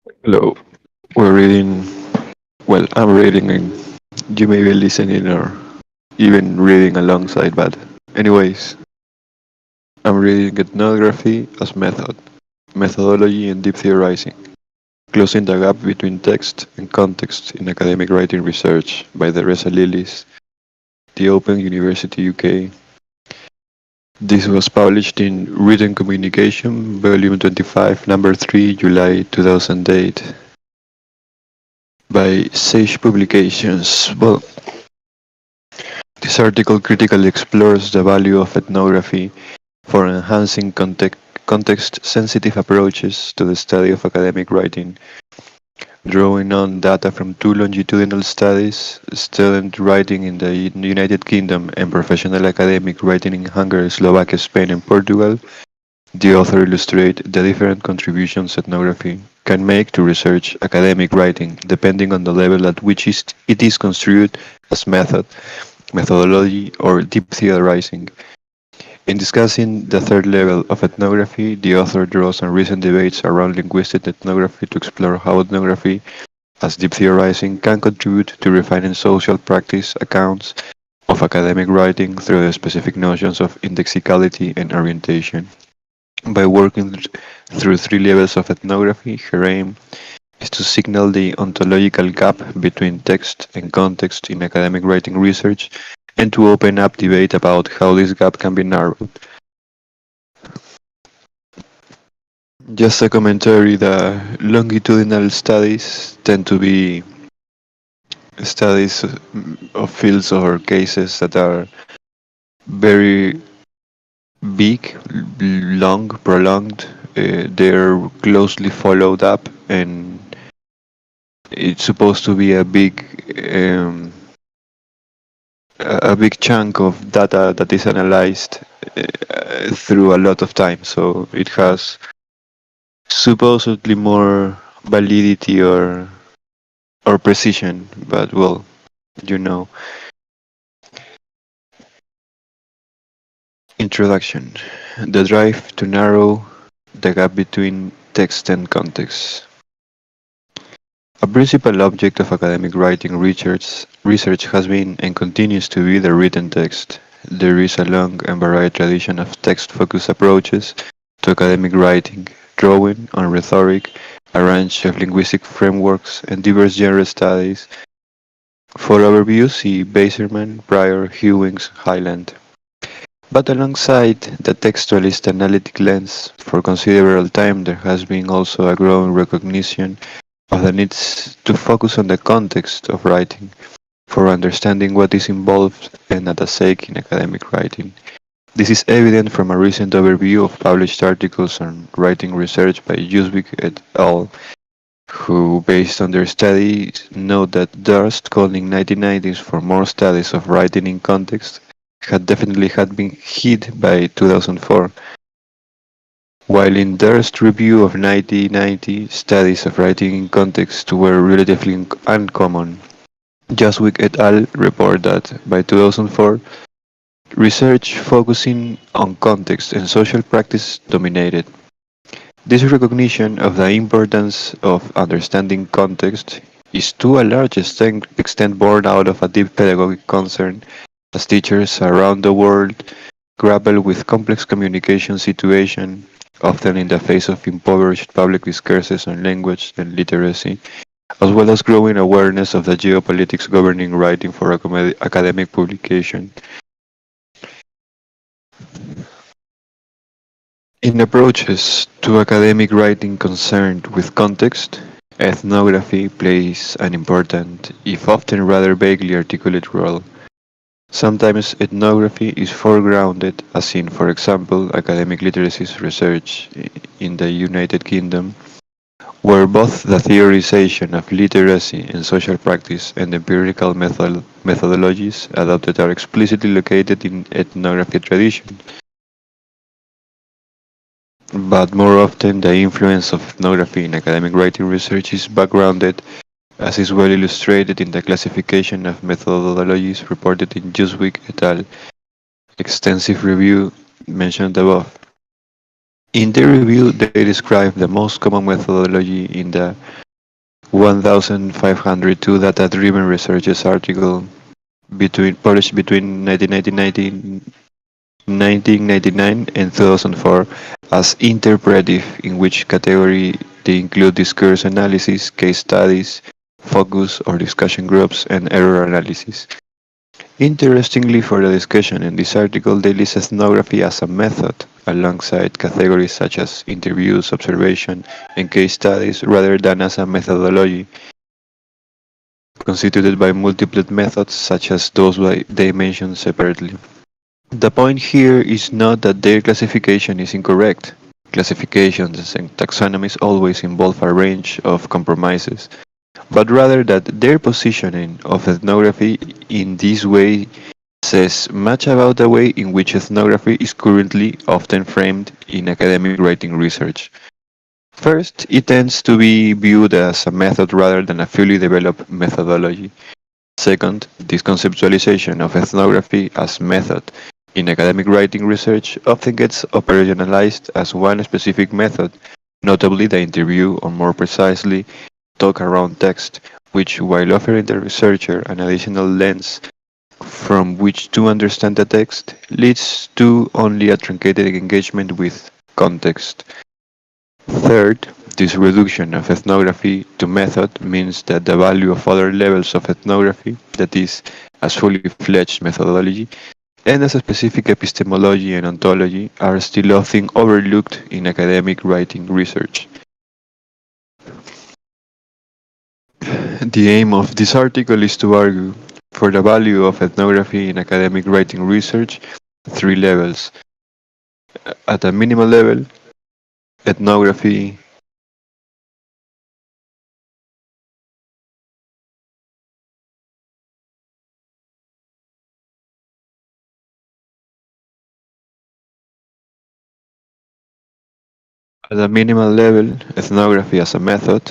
Hello. We're reading, I'm reading and you may be listening or even reading alongside, but anyways, I'm reading Ethnography as Method, Methodology and Deep Theorizing, Closing the Gap Between Text and Context in Academic Writing Research by Theresa Lillis, The Open University UK. This was published in Written Communication, Volume 25, Number 3, July 2008, by Sage Publications. This article critically explores the value of ethnography for enhancing context-sensitive approaches to the study of academic writing, drawing on data from two longitudinal studies, student writing in the United Kingdom and professional academic writing in Hungary, Slovakia, Spain, and Portugal. The author illustrates the different contributions ethnography can make to research academic writing, depending on the level at which it is construed as methodology, or deep theorizing. In discussing the third level of ethnography, the author draws on recent debates around linguistic ethnography to explore how ethnography, as deep theorizing, can contribute to refining social practice accounts of academic writing through the specific notions of indexicality and orientation. By working through three levels of ethnography, her aim is to signal the ontological gap between text and context in academic writing research and to open up debate about how this gap can be narrowed. Just a commentary, the longitudinal studies tend to be studies of fields or cases that are very big, long, prolonged. They're closely followed up, and it's supposed to be um, a big chunk of data that is analyzed through a lot of time. So it has supposedly more validity or precision, but well, you know. Introduction: the drive to narrow the gap between text and context. A principal object of academic writing research has been and continues to be the written text. There is a long and varied tradition of text-focused approaches to academic writing, drawing on rhetoric, a range of linguistic frameworks, and diverse genre studies. For overview, see Basserman, Pryor, Hewings, Highland. But alongside the textualist analytic lens, for considerable time there has been also a growing recognition of the need to focus on the context of writing, for understanding what is involved and at stake in academic writing. This is evident from a recent overview of published articles on writing research by Jusvik et al., who, based on their studies, note that Durst, calling 1990s for more studies of writing in context, had been hit by 2004, while in Durst's review of 1990, studies of writing in context were relatively uncommon. Jaswick et al. Report that, by 2004, research focusing on context and social practice dominated. This recognition of the importance of understanding context is to a large extent born out of a deep pedagogic concern as teachers around the world grapple with complex communication situations, often in the face of impoverished public discourses on language and literacy, as well as growing awareness of the geopolitics governing writing for academic publication. In approaches to academic writing concerned with context, ethnography plays an important, if often rather vaguely articulate role. Sometimes ethnography is foregrounded, as in, for example, academic literacy research in the United Kingdom, where both the theorization of literacy and social practice and empirical methodologies adopted are explicitly located in ethnography tradition. But more often, the influence of ethnography in academic writing research is backgrounded, as is well illustrated in the classification of methodologies reported in Juswick et al. Extensive review mentioned above. In their review, they describe the most common methodology in the 1502 data-driven researches article published between 1999 and 2004 as interpretive, in which category they include discourse analysis, case studies, focus or discussion groups, and error analysis. Interestingly for the discussion in this article, they list ethnography as a method, alongside categories such as interviews, observation, and case studies, rather than as a methodology, constituted by multiple methods such as those they mention separately. The point here is not that their classification is incorrect. Classifications and taxonomies always involve a range of compromises, but rather that their positioning of ethnography in this way says much about the way in which ethnography is currently often framed in academic writing research. First, it tends to be viewed as a method rather than a fully developed methodology. Second, this conceptualization of ethnography as method in academic writing research often gets operationalized as one specific method, notably the interview, or more precisely, talk around text, which, while offering the researcher an additional lens from which to understand the text, leads to only a truncated engagement with context. Third, this reduction of ethnography to method means that the value of other levels of ethnography, that is, as fully fledged methodology, and as a specific epistemology and ontology, are still often overlooked in academic writing research. The aim of this article is to argue for the value of ethnography in academic writing research at three levels. At a minimal level, ethnography At a minimal level, ethnography as a method,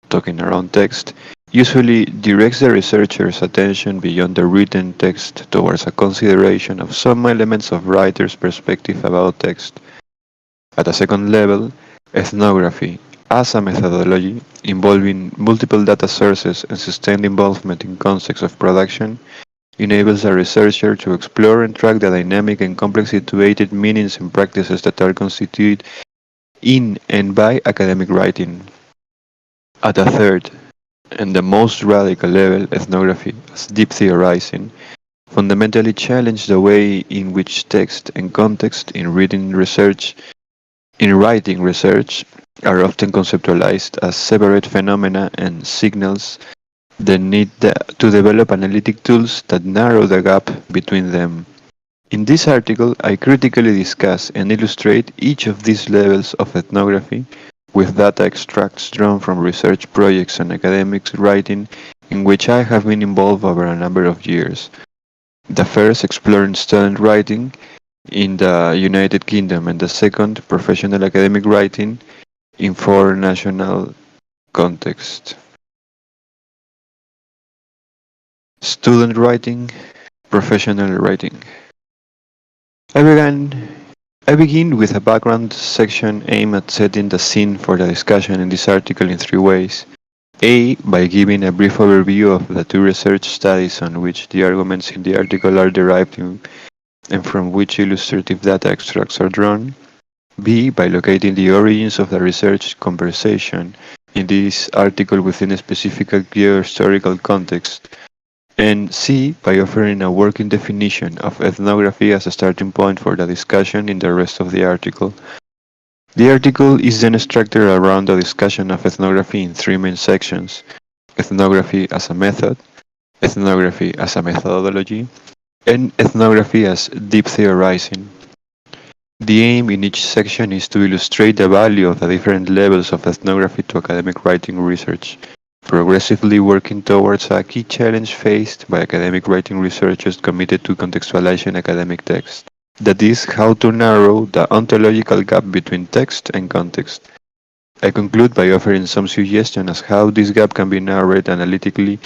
talking around text, usually directs the researcher's attention beyond the written text towards a consideration of some elements of writer's perspective about text. At a second level, ethnography as a methodology involving multiple data sources and sustained involvement in context of production enables a researcher to explore and track the dynamic and complex situated meanings and practices that are constituted in and by academic writing. At a third, and the most radical level, ethnography as deep theorizing fundamentally challenge the way in which text and context in writing research are often conceptualized as separate phenomena and signals the need to develop analytic tools that narrow the gap between them. In this article, I critically discuss and illustrate each of these levels of ethnography with data extracts drawn from research projects and academic writing in which I have been involved over a number of years. The first exploring student writing in the United Kingdom and the second professional academic writing in foreign national context. Student writing, professional writing. I begin with a background section aimed at setting the scene for the discussion in this article in three ways. A. By giving a brief overview of the two research studies on which the arguments in the article are derived and from which illustrative data extracts are drawn. B. By locating the origins of the research conversation in this article within a specific geohistorical context. And C. By offering a working definition of ethnography as a starting point for the discussion in the rest of the article. The article is then structured around the discussion of ethnography in three main sections: ethnography as a method, ethnography as a methodology, and ethnography as deep theorizing. The aim in each section is to illustrate the value of the different levels of ethnography to academic writing research, progressively working towards a key challenge faced by academic writing researchers committed to contextualizing academic text. That is, how to narrow the ontological gap between text and context. I conclude by offering some suggestions as how this gap can be narrowed analytically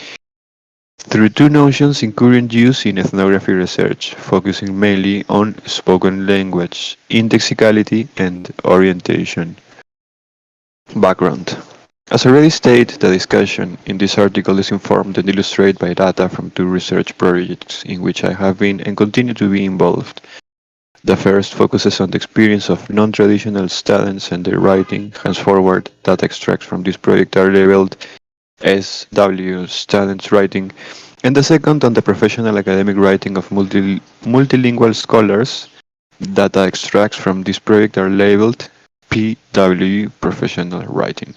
through two notions in current use in ethnography research, focusing mainly on spoken language, indexicality, and orientation. Background. As already stated, the discussion in this article is informed and illustrated by data from two research projects in which I have been and continue to be involved. The first focuses on the experience of non-traditional students and their writing. Henceforward, data extracts from this project are labeled SW students writing, and the second on the professional academic writing of multilingual scholars. Data extracts from this project are labeled PW professional writing.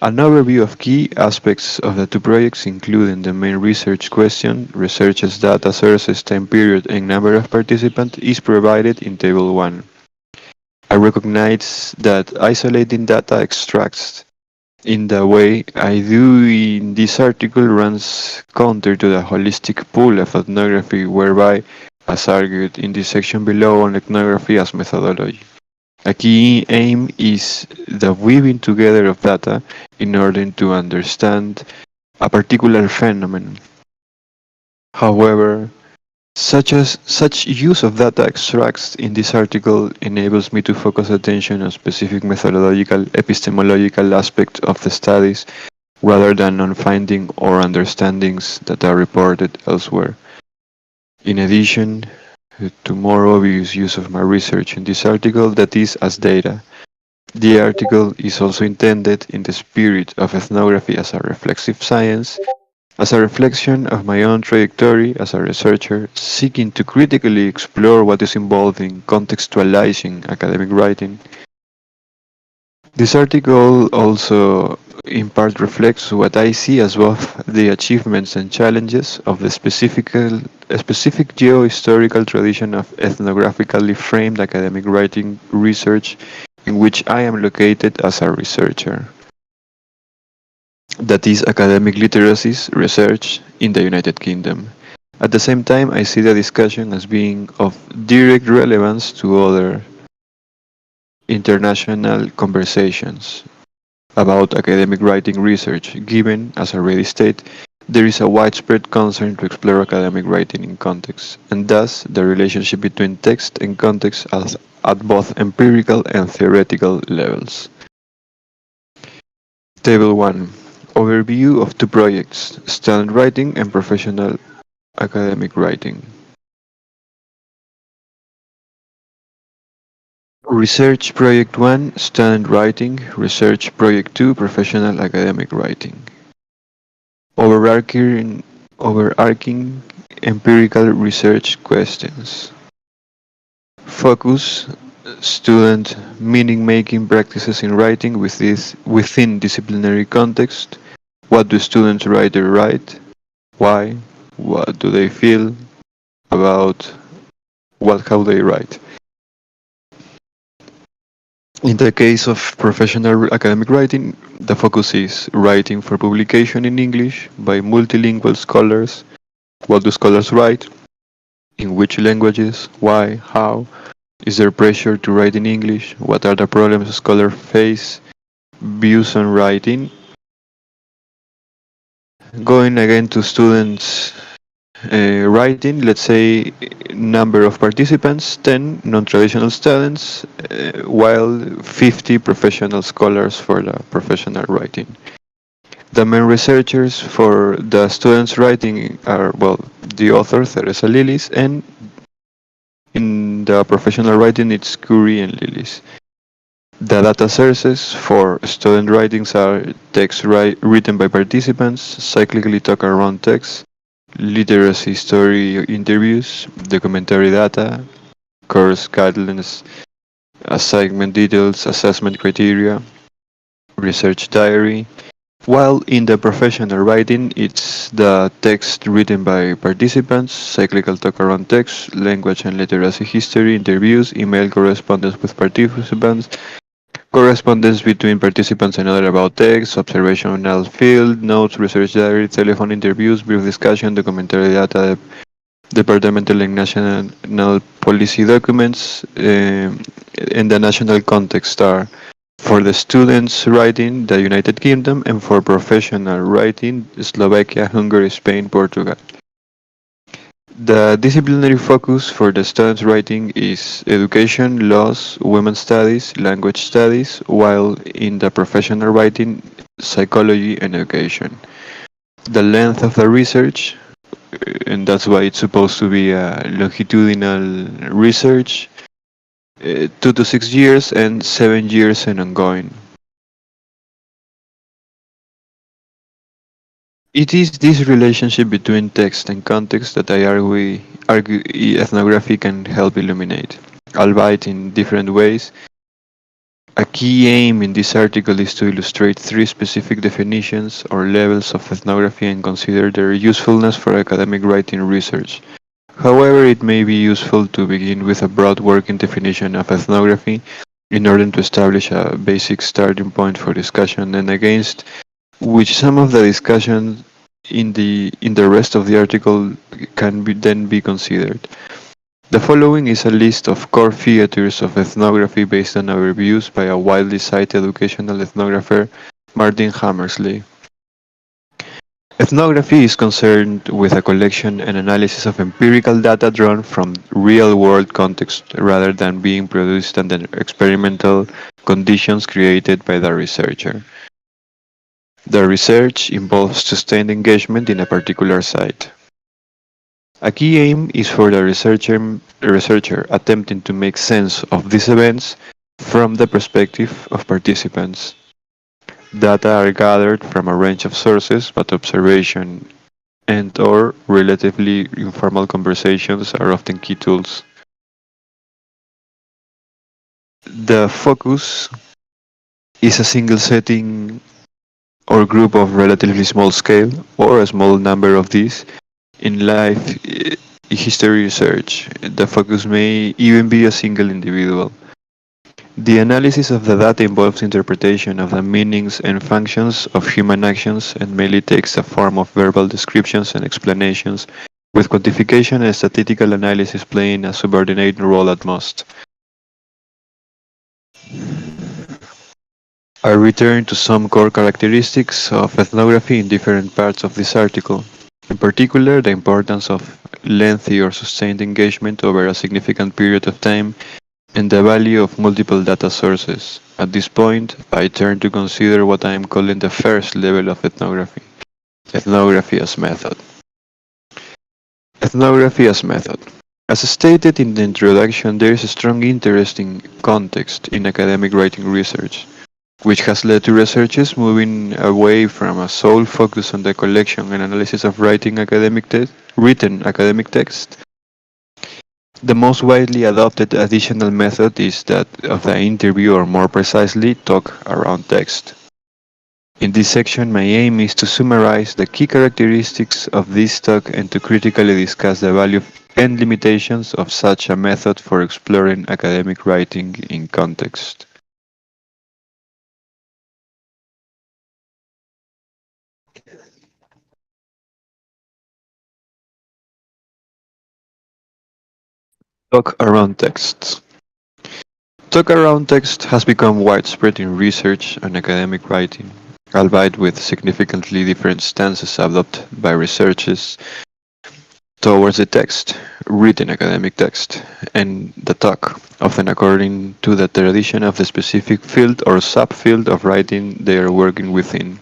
An overview of key aspects of the two projects, including the main research question, researchers' data sources, time period, and number of participants, is provided in Table 1. I recognize that isolating data extracts in the way I do in this article runs counter to the holistic pool of ethnography, whereby, as argued in the section below on ethnography as methodology, a key aim is the weaving together of data in order to understand a particular phenomenon. However, such use of data extracts in this article enables me to focus attention on specific methodological, epistemological aspects of the studies rather than on finding or understandings that are reported elsewhere. In addition to more obvious use of my research in this article, that is as data, the article is also intended in the spirit of ethnography as a reflexive science, as a reflection of my own trajectory as a researcher, seeking to critically explore what is involved in contextualizing academic writing. This article also in part reflects what I see as both the achievements and challenges of the specific geo-historical tradition of ethnographically framed academic writing research in which I am located as a researcher. That is academic literacies research in the United Kingdom. At the same time, I see the discussion as being of direct relevance to other international conversations about academic writing research, given, as already stated, there is a widespread concern to explore academic writing in context, and thus the relationship between text and context at both empirical and theoretical levels. Table 1. Overview of two projects, student writing and professional academic writing. Research Project 1, Student Writing. Research Project 2, Professional Academic Writing. Overarching empirical research questions. Focus, student meaning-making practices in writing within disciplinary context. What do students write? Why? What do they feel about how they write? In the case of professional academic writing, the focus is writing for publication in English by multilingual scholars. What do scholars write? In which languages? Why? How? Is there pressure to write in English? What are the problems scholars face? Views on writing. Going again to students writing, let's say number of participants, 10 non-traditional students, while 50 professional scholars for the professional writing. The main researchers for the students writing are, well, the author, Theresa Lillis, and in the professional writing, it's Curie and Lillis. The data sources for student writings are text written by participants, cyclically talk around text, literacy story interviews, documentary data, course guidelines, assignment details, assessment criteria, research diary. While in the professional writing, it's the text written by participants, cyclical talk around text, language and literacy history, interviews, email correspondence with participants, correspondence between participants and other about text, observational field, notes, research diary, telephone interviews, brief discussion, documentary data, departmental and national policy documents, and the national context are For the students writing, the United Kingdom, and for professional writing, Slovakia, Hungary, Spain, Portugal. The disciplinary focus for the students writing is education, laws, women's studies, language studies, while in the professional writing, psychology and education. The length of the research, and that's why it's supposed to be a longitudinal research, 2 to 6 years and 7 years and ongoing. It is this relationship between text and context that I argue ethnography can help illuminate, albeit in different ways. A key aim in this article is to illustrate three specific definitions or levels of ethnography and consider their usefulness for academic writing research. However, it may be useful to begin with a broad working definition of ethnography in order to establish a basic starting point for discussion and against which some of the discussion in the rest of the article can then be considered. The following is a list of core features of ethnography based on overviews by a widely cited educational ethnographer, Martin Hammersley. Ethnography is concerned with a collection and analysis of empirical data drawn from real-world context rather than being produced under experimental conditions created by the researcher. The research involves sustained engagement in a particular site. A key aim is for the researcher attempting to make sense of these events from the perspective of participants. Data are gathered from a range of sources, but observation and/or relatively informal conversations are often key tools. The focus is a single setting or group of relatively small scale, or a small number of these. In life history research, the focus may even be a single individual. The analysis of the data involves interpretation of the meanings and functions of human actions and mainly takes the form of verbal descriptions and explanations, with quantification and statistical analysis playing a subordinate role at most. I return to some core characteristics of ethnography in different parts of this article. In particular, the importance of lengthy or sustained engagement over a significant period of time and the value of multiple data sources. At this point, I turn to consider what I am calling the first level of ethnography, ethnography as method. Ethnography as method. As stated in the introduction, there is a strong interest in context in academic writing research, which has led to researchers moving away from a sole focus on the collection and analysis of written academic text. The most widely adopted additional method is that of the interview, or more precisely, talk around text. In this section, my aim is to summarize the key characteristics of this talk and to critically discuss the value and limitations of such a method for exploring academic writing in context. Talk around texts. Talk around text has become widespread in research and academic writing, albeit with significantly different stances adopted by researchers towards the text, written academic text, and the talk, often according to the tradition of the specific field or subfield of writing they are working within.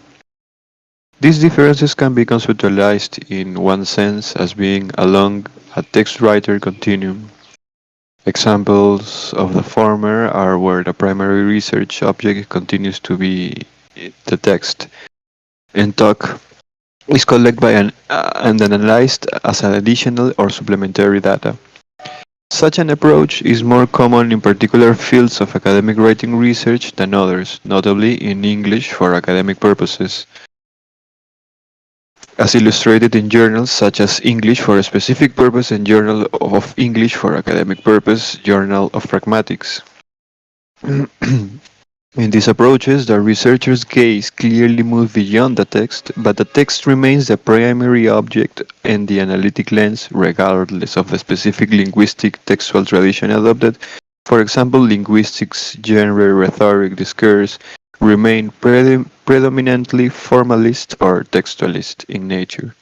These differences can be conceptualized in one sense as being along a text-writer continuum. Examples of the former are where the primary research object continues to be the text, and talk is collected by and analyzed as an additional or supplementary data. Such an approach is more common in particular fields of academic writing research than others, notably in English for academic purposes, as illustrated in journals such as English for a Specific Purpose and Journal of English for Academic Purpose, Journal of Pragmatics. In these approaches, the researcher's gaze clearly moves beyond the text, but the text remains the primary object and the analytic lens, regardless of the specific linguistic textual tradition adopted For example, linguistics, genre, rhetoric, discourse remain predominantly formalist or textualist in nature.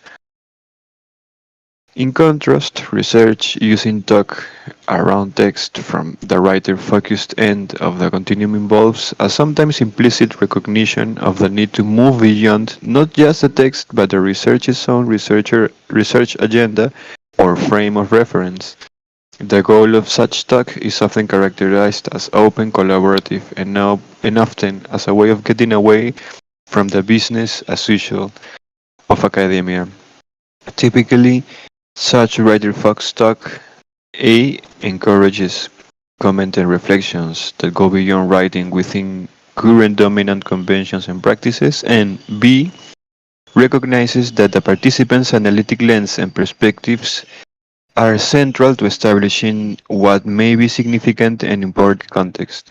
In contrast, research using talk around text from the writer-focused end of the continuum involves a sometimes implicit recognition of the need to move beyond not just the text but the researcher's own research agenda or frame of reference. The goal of such talk is often characterized as open, collaborative, and often as a way of getting away from the business as usual of academia. Typically, such writer-focused talk A encourages comment and reflections that go beyond writing within current dominant conventions and practices, and B recognizes that the participants' analytic lens and perspectives are central to establishing what may be significant and important context.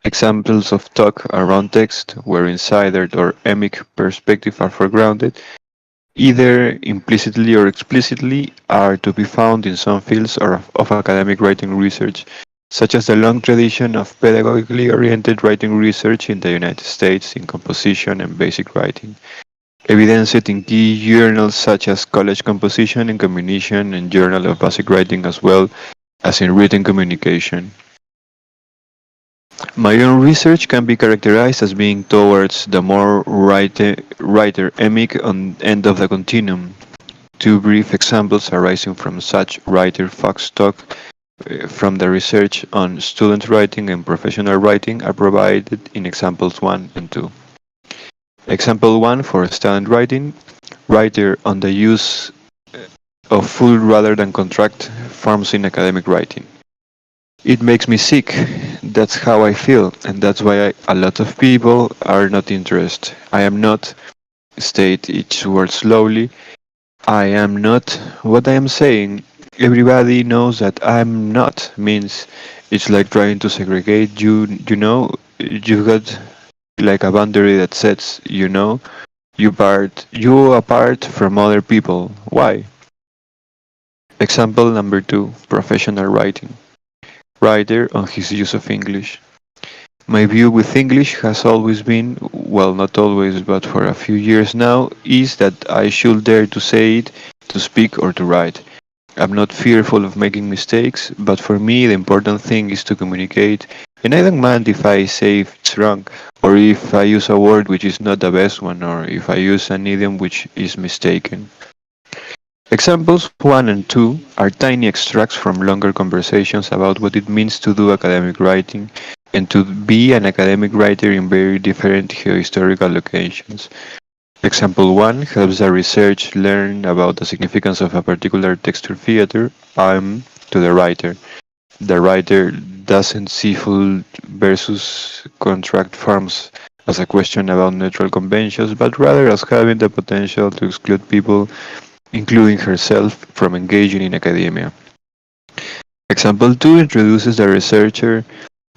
Examples of talk around text, where insider or emic perspective are foregrounded, either implicitly or explicitly, are to be found in some fields of academic writing research, such as the long tradition of pedagogically oriented writing research in the United States in composition and basic writing, evidenced in key journals such as College Composition and Communication and Journal of Basic Writing, as well as in written communication. My own research can be characterized as being towards the more writer-emic end of the continuum. Two brief examples arising from such writer-fox talk from the research on student writing and professional writing are provided in examples 1 and 2. Example 1 for student writing, writer on the use of full rather than contract forms in academic writing. It makes me sick, that's how I feel, and that's why a lot of people are not interested. I am not, state each word slowly, I am not what I am saying. Everybody knows that I'm not means it's like trying to segregate you got like a boundary that says, you apart from other people. Why? Example number 2, professional writing. Writer on his use of English. My view with English has always been, well, not always, but for a few years now, is that I should dare to say it, to speak or to write. I'm not fearful of making mistakes, but for me the important thing is to communicate, and I don't mind if I say if it's wrong, or if I use a word which is not the best one, or if I use an idiom which is mistaken. Examples 1 and 2 are tiny extracts from longer conversations about what it means to do academic writing and to be an academic writer in very different geohistorical locations. Example 1 helps the researcher learn about the significance of a particular texture theater to the writer. The writer doesn't see full versus contract forms as a question about neutral conventions, but rather as having the potential to exclude people, including herself, from engaging in academia. Example 2 introduces the researcher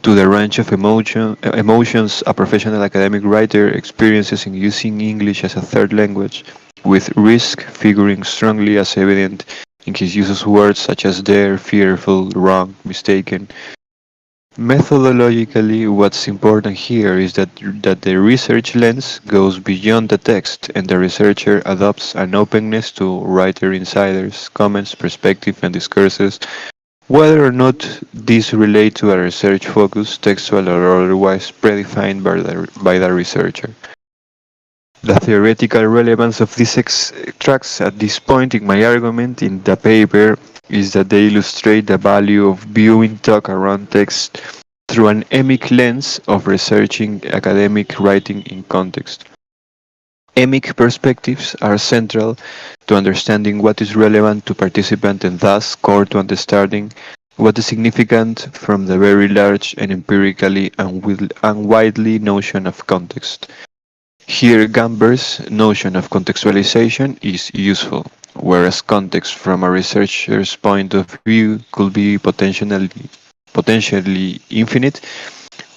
to the range of emotions a professional academic writer experiences in using English as a third language, with risk figuring strongly as evident in his use of words such as dare, fearful, wrong, mistaken. Methodologically, what's important here is that the research lens goes beyond the text and the researcher adopts an openness to writer insiders, comments, perspective, and discourses, whether or not these relate to a research focus, textual or otherwise, predefined by the researcher. The theoretical relevance of these extracts at this point in my argument in the paper is that they illustrate the value of viewing talk around text through an emic lens of researching academic writing in context. Emic perspectives are central to understanding what is relevant to participants and thus core to understanding what is significant from the very large and empirically unwidely notion of context. Here Gamber's notion of contextualization is useful, whereas context from a researcher's point of view could be potentially infinite.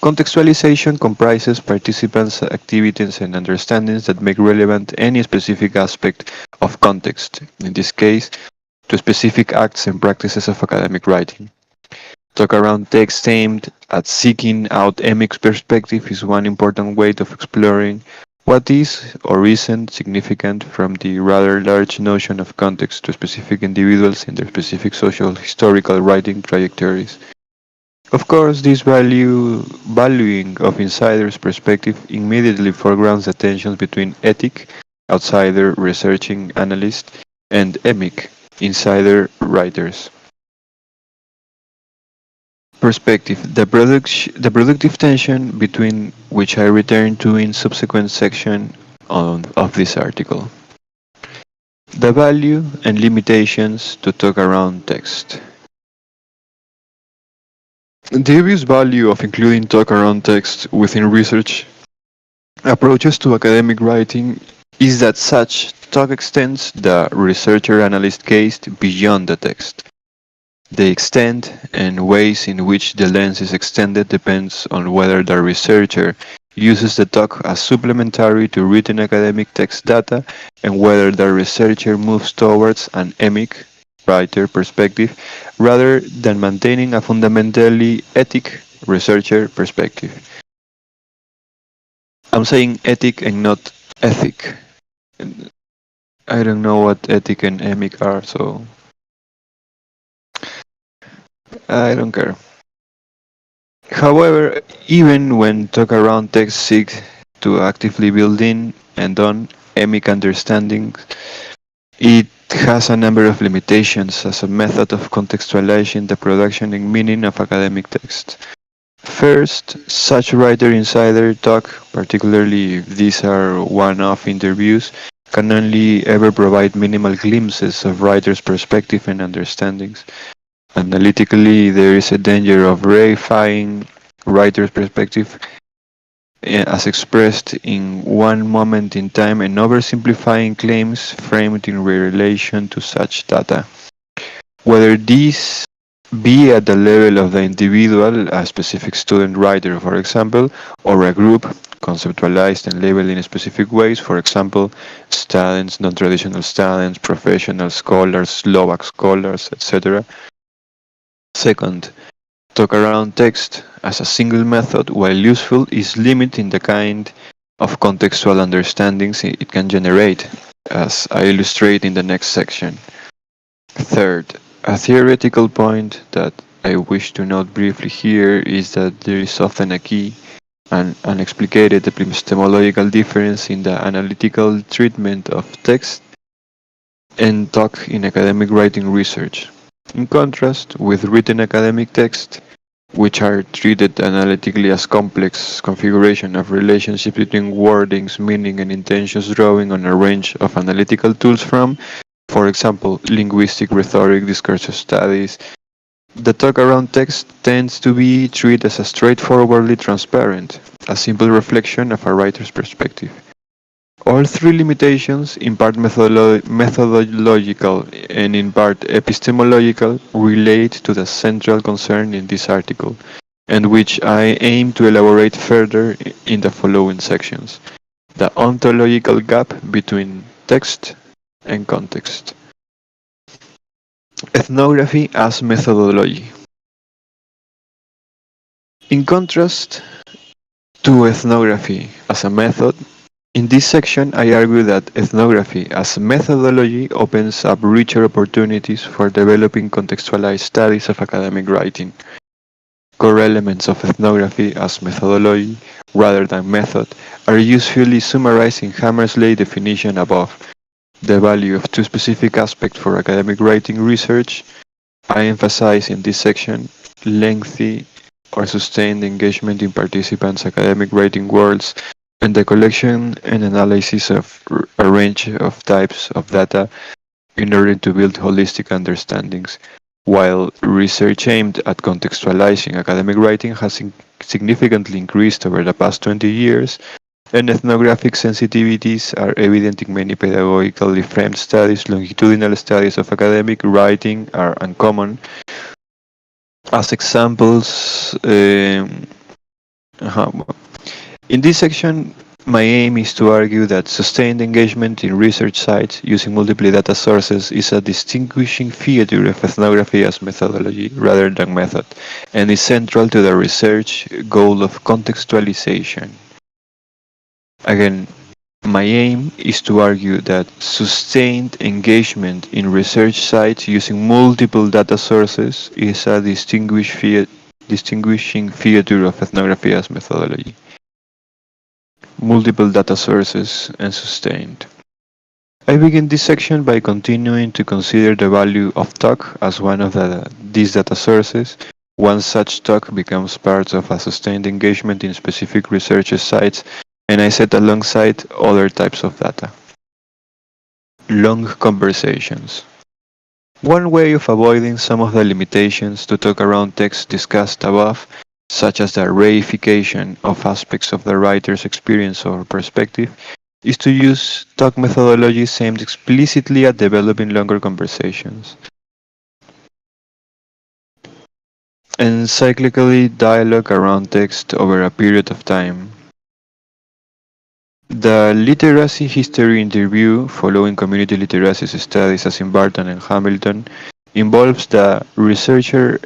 Contextualization comprises participants' activities and understandings that make relevant any specific aspect of context, in this case, to specific acts and practices of academic writing. Talk around text aimed at seeking out emic perspective is one important way of exploring what is or isn't significant from the rather large notion of context to specific individuals in their specific social historical writing trajectories. Of course, this valuing of insiders' perspective immediately foregrounds the tensions between ethic, outsider researching analyst, and emic, insider writers. Perspective, the productive tension between which I return to in subsequent section of this article. The value and limitations to talk around text. The obvious value of including talk around text within research approaches to academic writing is that such talk extends the researcher-analyst case beyond the text. The extent and ways in which the lens is extended depends on whether the researcher uses the talk as supplementary to written academic text data and whether the researcher moves towards an emic writer perspective rather than maintaining a fundamentally ethic researcher perspective. I'm saying ethic and not ethic. I don't know what ethic and emic are, so I don't care. However, even when talk around text seeks to actively build in and on emic understanding, it has a number of limitations as a method of contextualizing the production and meaning of academic text. First, such writer-insider talk, particularly if these are one-off interviews, can only ever provide minimal glimpses of writers' perspective and understandings. Analytically, there is a danger of reifying writer's perspective as expressed in one moment in time and oversimplifying claims framed in relation to such data. Whether these be at the level of the individual, a specific student writer, for example, or a group conceptualized and labeled in specific ways, for example, students, non-traditional students, professional scholars, Slovak scholars, etc. Second, talk around text as a single method, while useful, is limited in the kind of contextual understandings it can generate, as I illustrate in the next section. Third, a theoretical point that I wish to note briefly here is that there is often a key and unexplicated epistemological difference in the analytical treatment of text and talk in academic writing research. In contrast with written academic text, which are treated analytically as complex configuration of relationships between wordings, meaning, and intentions drawing on a range of analytical tools from, for example, linguistic, rhetoric, discursive studies, the talk around text tends to be treated as a straightforwardly transparent, a simple reflection of a writer's perspective. All three limitations, in part methodological and in part epistemological, relate to the central concern in this article, and which I aim to elaborate further in the following sections: the ontological gap between text and context. Ethnography as methodology. In contrast to ethnography as a method, in this section I argue that ethnography as a methodology opens up richer opportunities for developing contextualized studies of academic writing. Core elements of ethnography as methodology, rather than method, are usually summarized in Hammersley's definition above. The value of two specific aspects for academic writing research. I emphasize in this section lengthy or sustained engagement in participants' academic writing worlds and the collection and analysis of a range of types of data in order to build holistic understandings, while research aimed at contextualizing academic writing has significantly increased over the past 20 years, and ethnographic sensitivities are evident in many pedagogically framed studies. Longitudinal studies of academic writing are uncommon. As examples, in this section, My aim is to argue that sustained engagement in research sites using multiple data sources is a distinguishing feature of ethnography as methodology rather than method, and is central to the research goal of contextualization. Again, my aim is to argue that sustained engagement in research sites using multiple data sources is a distinguishing feature of ethnography as methodology. Multiple data sources and sustained. I begin this section by continuing to consider the value of talk as one of these data sources. Once such talk becomes part of a sustained engagement in specific research sites, and I set alongside other types of data. Long conversations. One way of avoiding some of the limitations to talk around text discussed above, such as the reification of aspects of the writer's experience or perspective, is to use talk methodologies aimed explicitly at developing longer conversations. Encyclically dialogue around text over a period of time. The literacy history interview following community literacy studies as in Barton and Hamilton involves the researcher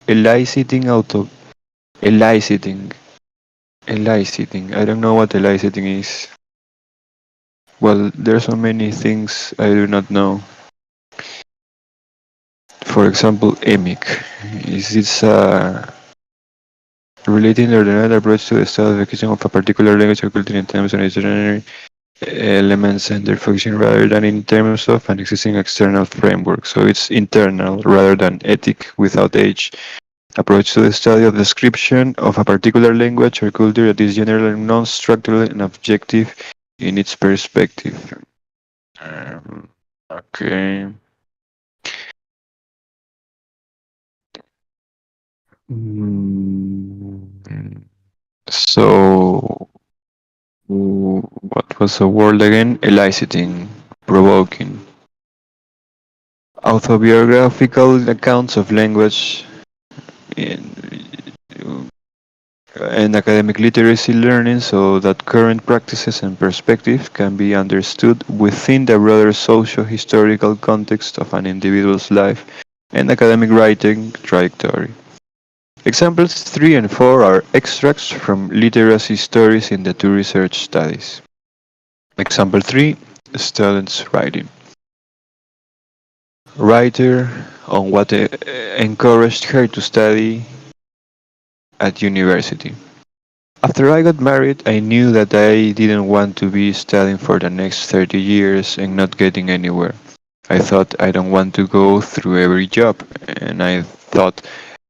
eliciting auto eliciting eliciting. I don't know what eliciting is. Well, there are so many things I do not know. For example, EMIC. Is this relating the ordered approach to the study of the of a particular language or culture in terms of its ordinary elements and their function rather than in terms of an existing external framework. So it's internal rather than ethic without age approach to the study of description of a particular language or culture that is generally non-structural and objective in its perspective. Okay. So, what was the word again? Eliciting, provoking. Autobiographical accounts of language and academic literacy learning so that current practices and perspectives can be understood within the broader socio-historical context of an individual's life and academic writing trajectory. Examples 3 and 4 are extracts from literacy stories in the two research studies. Example 3, students writing. Writer on what encouraged her to study at university. After I got married, I knew that I didn't want to be studying for the next 30 years and not getting anywhere. I thought I don't want to go through every job, and I thought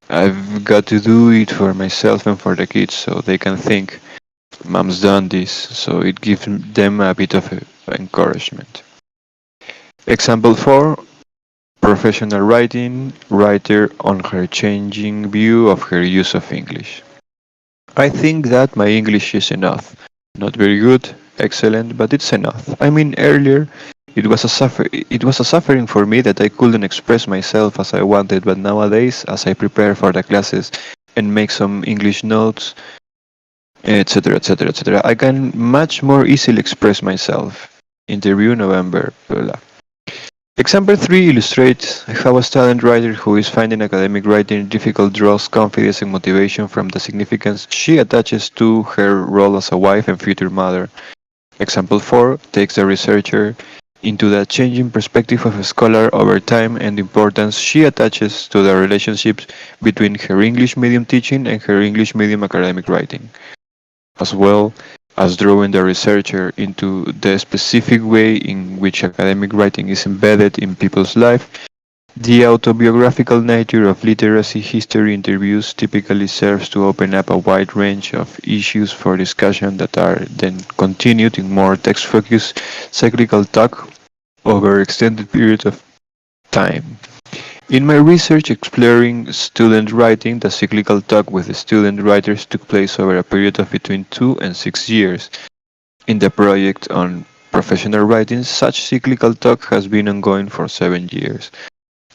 I've got to do it for myself and for the kids so they can think, Mom's done this, so it gives them a bit of encouragement. Example 4, professional writing, writer on her changing view of her use of English. I think that my English is enough. Not very good, excellent, but it's enough. I mean, earlier it was a suffering for me that I couldn't express myself as I wanted, but nowadays, as I prepare for the classes and make some English notes, etc., etc., etc., I can much more easily express myself. Interview November, blah, blah. Example 3 illustrates how a student writer who is finding academic writing difficult draws confidence and motivation from the significance she attaches to her role as a wife and future mother. Example 4 takes the researcher into the changing perspective of a scholar over time and the importance she attaches to the relationships between her English medium teaching and her English medium academic writing, as well as drawing the researcher into the specific way in which academic writing is embedded in people's life. The autobiographical nature of literacy history interviews typically serves to open up a wide range of issues for discussion that are then continued in more text-focused cyclical talk over extended periods of time. In my research exploring student writing, the cyclical talk with the student writers took place over a period of between 2 and 6 years. In the project on professional writing, such cyclical talk has been ongoing for 7 years.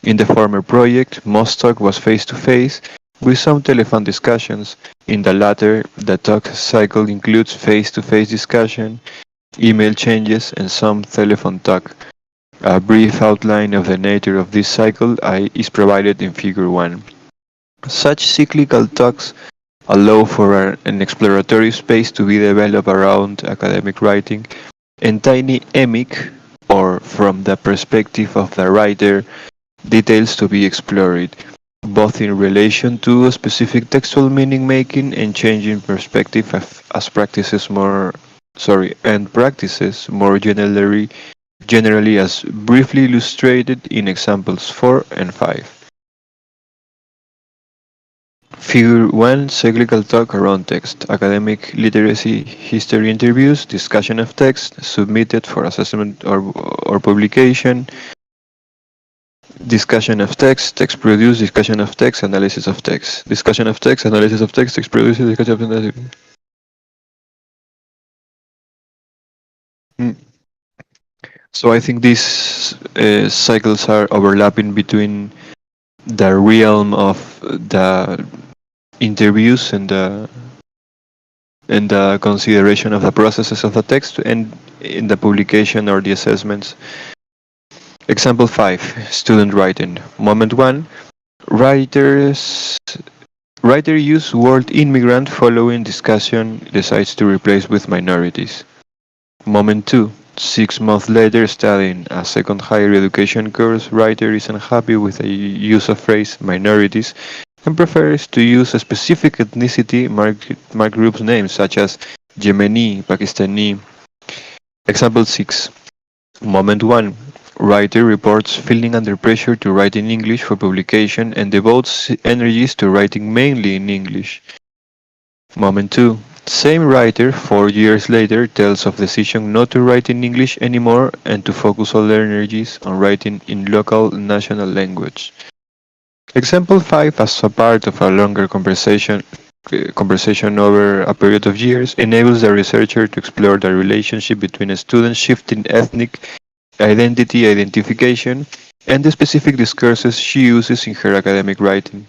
In the former project, most talk was face-to-face, with some telephone discussions. In the latter, the talk cycle includes face-to-face discussion, email changes, and some telephone talk. A brief outline of the nature of this cycle is provided in Figure 1. Such cyclical talks allow for an exploratory space to be developed around academic writing and tiny emic, or from the perspective of the writer, details to be explored, both in relation to specific textual meaning making and changing perspective as practices more generally as briefly illustrated in examples 4 and 5. Figure 1 Cyclical talk around text. Academic literacy history interviews, discussion of text, submitted for assessment or publication, discussion of text, text produced, discussion of text, analysis of text. Discussion of text, analysis of text, text produced, discussion of analysis. Mm. So I think these cycles are overlapping between the realm of the interviews and the consideration of the processes of the text and in the publication or the assessments. Example 5, student writing. Moment 1, writer use word immigrant following discussion decides to replace with minorities. Moment 2, 6 months later studying a second higher education course, writer is unhappy with the use of phrase minorities and prefers to use a specific ethnicity mark group's names such as Yemeni, Pakistani. Example 6. Moment 1. Writer reports feeling under pressure to write in English for publication and devotes energies to writing mainly in English. Moment 2. Same writer, 4 years later, tells of decision not to write in English anymore and to focus all their energies on writing in local national language. Example 5, as a part of a longer conversation over a period of years, enables the researcher to explore the relationship between a student's shifting ethnic identification and the specific discourses she uses in her academic writing.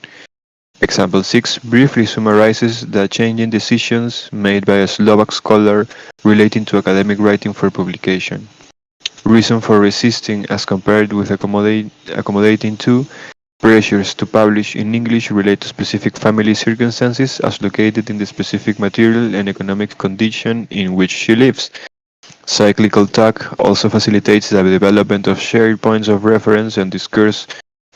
Example 6 briefly summarizes the changing decisions made by a Slovak scholar relating to academic writing for publication. Reason for resisting as compared with accommodating to pressures to publish in English relate to specific family circumstances as located in the specific material and economic condition in which she lives. Cyclical talk also facilitates the development of shared points of reference and discourse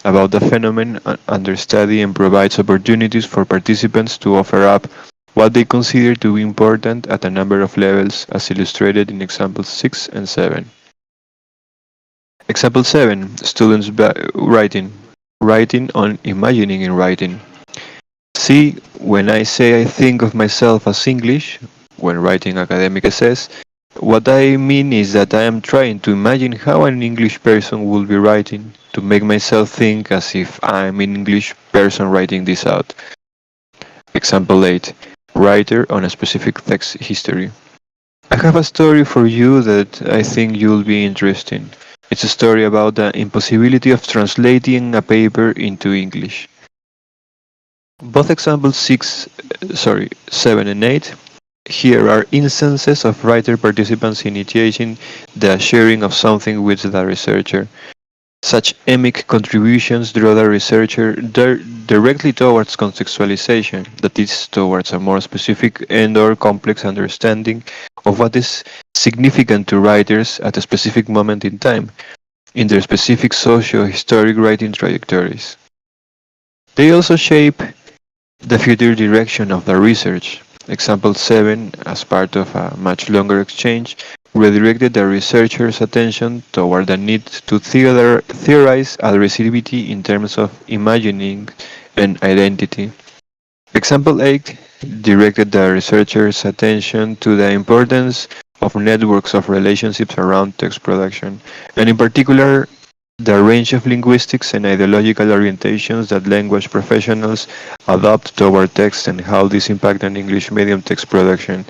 about the phenomenon under study and provides opportunities for participants to offer up what they consider to be important at a number of levels as illustrated in examples 6 and 7. Example 7. Students writing. Writing on imagining in writing. See, when I say I think of myself as English, when writing academic essays, what I mean is that I am trying to imagine how an English person would be writing, to make myself think as if I'm an English person writing this out. Example 8. Writer on a specific text history. I have a story for you that I think you'll be interested in. It's a story about the impossibility of translating a paper into English. Both examples 7 and 8. Here are instances of writer participants initiating the sharing of something with the researcher. Such emic contributions draw the researcher directly towards contextualization, that is, towards a more specific and/or complex understanding of what is significant to writers at a specific moment in time, in their specific socio-historic writing trajectories. They also shape the future direction of the research. Example 7, as part of a much longer exchange, redirected the researcher's attention toward the need to theorize adversity in terms of imagining and identity. Example 8 directed the researcher's attention to the importance of networks of relationships around text production, and in particular, the range of linguistics and ideological orientations that language professionals adopt toward text and how this impact on English medium text production.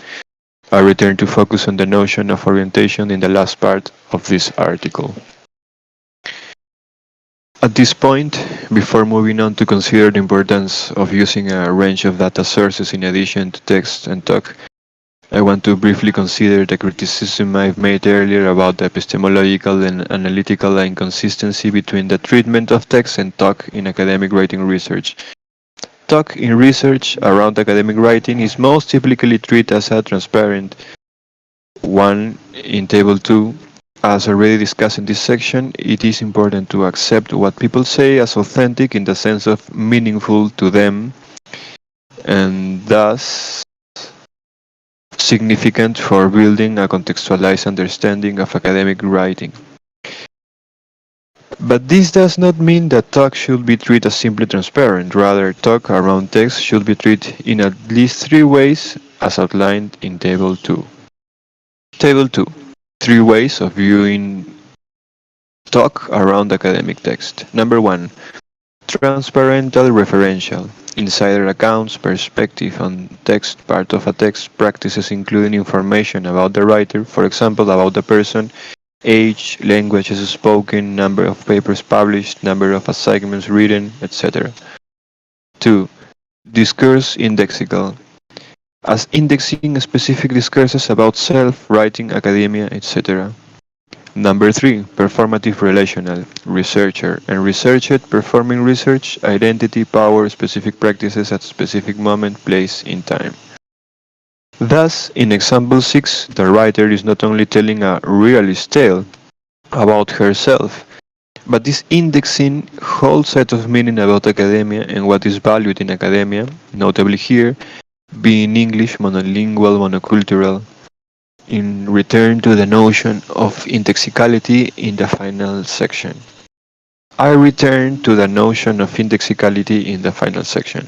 I return to focus on the notion of orientation in the last part of this article. At this point, before moving on to consider the importance of using a range of data sources in addition to text and talk, I want to briefly consider the criticism I've made earlier about the epistemological and analytical inconsistency between the treatment of text and talk in academic writing research. Talk in research around academic writing is most typically treated as a transparent one in Table 2. As already discussed in this section, it is important to accept what people say as authentic in the sense of meaningful to them and thus significant for building a contextualized understanding of academic writing. But this does not mean that talk should be treated as simply transparent. Rather, talk around text should be treated in at least three ways as outlined in Table 2. Table 2. Three ways of viewing talk around academic text. Number 1. Transparental referential. Insider accounts, perspective on text, part of a text, practices including information about the writer, for example, about the person, age, languages spoken, number of papers published, number of assignments written, etc. 2. Discourse indexical. As indexing specific discourses about self, writing, academia, etc. Number 3. Performative relational. Researcher and researched performing research, identity, power, specific practices at specific moment, place, in time. Thus, in example 6, the writer is not only telling a realist tale about herself, but is indexing whole set of meaning about academia and what is valued in academia, notably here, being English, monolingual, monocultural, in return to the notion of indexicality in the final section. I return to the notion of indexicality in the final section.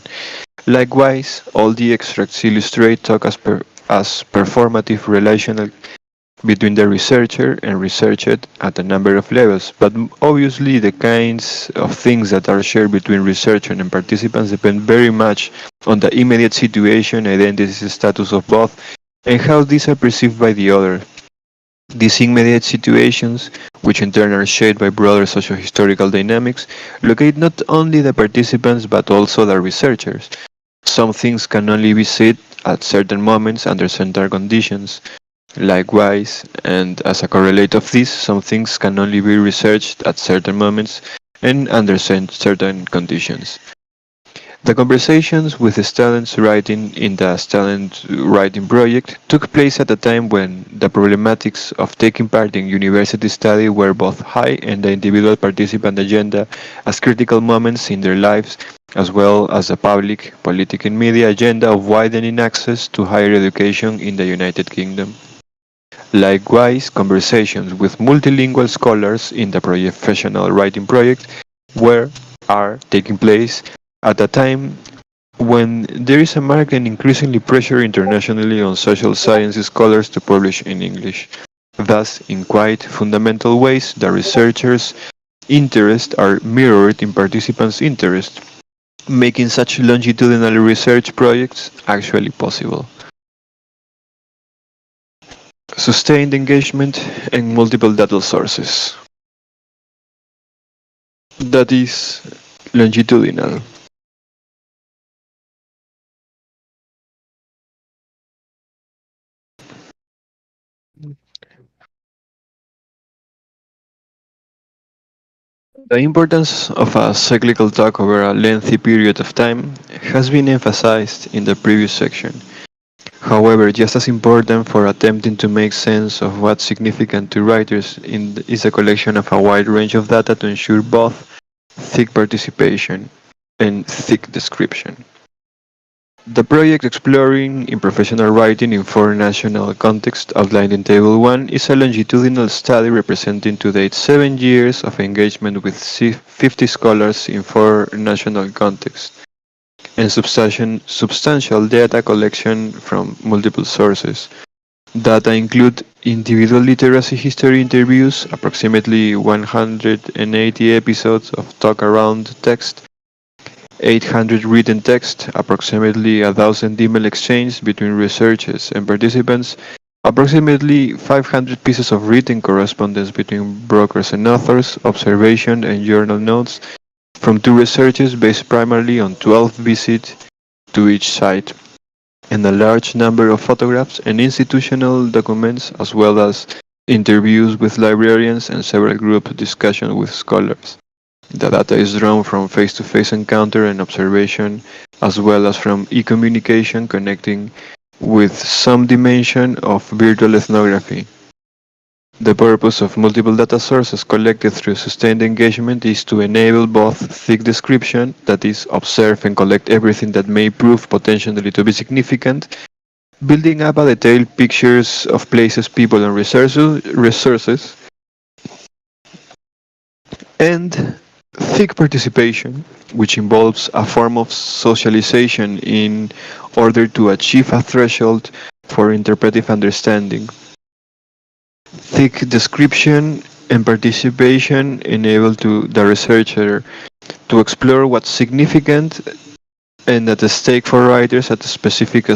Likewise, all the extracts illustrate talk as performative relational between the researcher and researched at a number of levels, but obviously the kinds of things that are shared between researcher and participants depend very much on the immediate situation, identity, status of both, and how these are perceived by the other. These immediate situations, which in turn are shaped by broader socio-historical dynamics, locate not only the participants but also the researchers. Some things can only be said at certain moments under certain conditions. Likewise, and as a correlate of this, some things can only be researched at certain moments and under certain conditions. The conversations with students writing in the student writing project took place at a time when the problematics of taking part in university study were both high and the individual participant agenda as critical moments in their lives, as well as the public, political and media agenda of widening access to higher education in the United Kingdom. Likewise, conversations with multilingual scholars in the professional writing project are taking place at a time when there is a marked and increasingly pressure internationally on social sciences scholars to publish in English. Thus, in quite fundamental ways, the researchers' interests are mirrored in participants' interests, making such longitudinal research projects actually possible. Sustained engagement and multiple data sources. That is longitudinal. The importance of a cyclical talk over a lengthy period of time has been emphasized in the previous section. However, just as important for attempting to make sense of what's significant to writers is a collection of a wide range of data to ensure both thick participation and thick description. The project exploring in professional writing in four national contexts outlined in Table 1 is a longitudinal study representing to date 7 years of engagement with 50 scholars in four national contexts, and substantial data collection from multiple sources. Data include individual literacy history interviews, approximately 180 episodes of talk around text, 800 written text, approximately 1,000 email exchanges between researchers and participants, Approximately 500 pieces of written correspondence between brokers and authors, observation and journal notes from two researchers based primarily on 12 visits to each site, and a large number of photographs and institutional documents, as well as interviews with librarians and several group discussions with scholars. The data is drawn from face-to-face encounter and observation, as well as from e-communication connecting with some dimension of virtual ethnography. The purpose of multiple data sources collected through sustained engagement is to enable both thick description, that is, observe and collect everything that may prove potentially to be significant, building up a detailed pictures of places, people, and resources, and thick participation, which involves a form of socialization in order to achieve a threshold for interpretive understanding. Thick description and participation enable the researcher to explore what's significant and at stake for writers at specific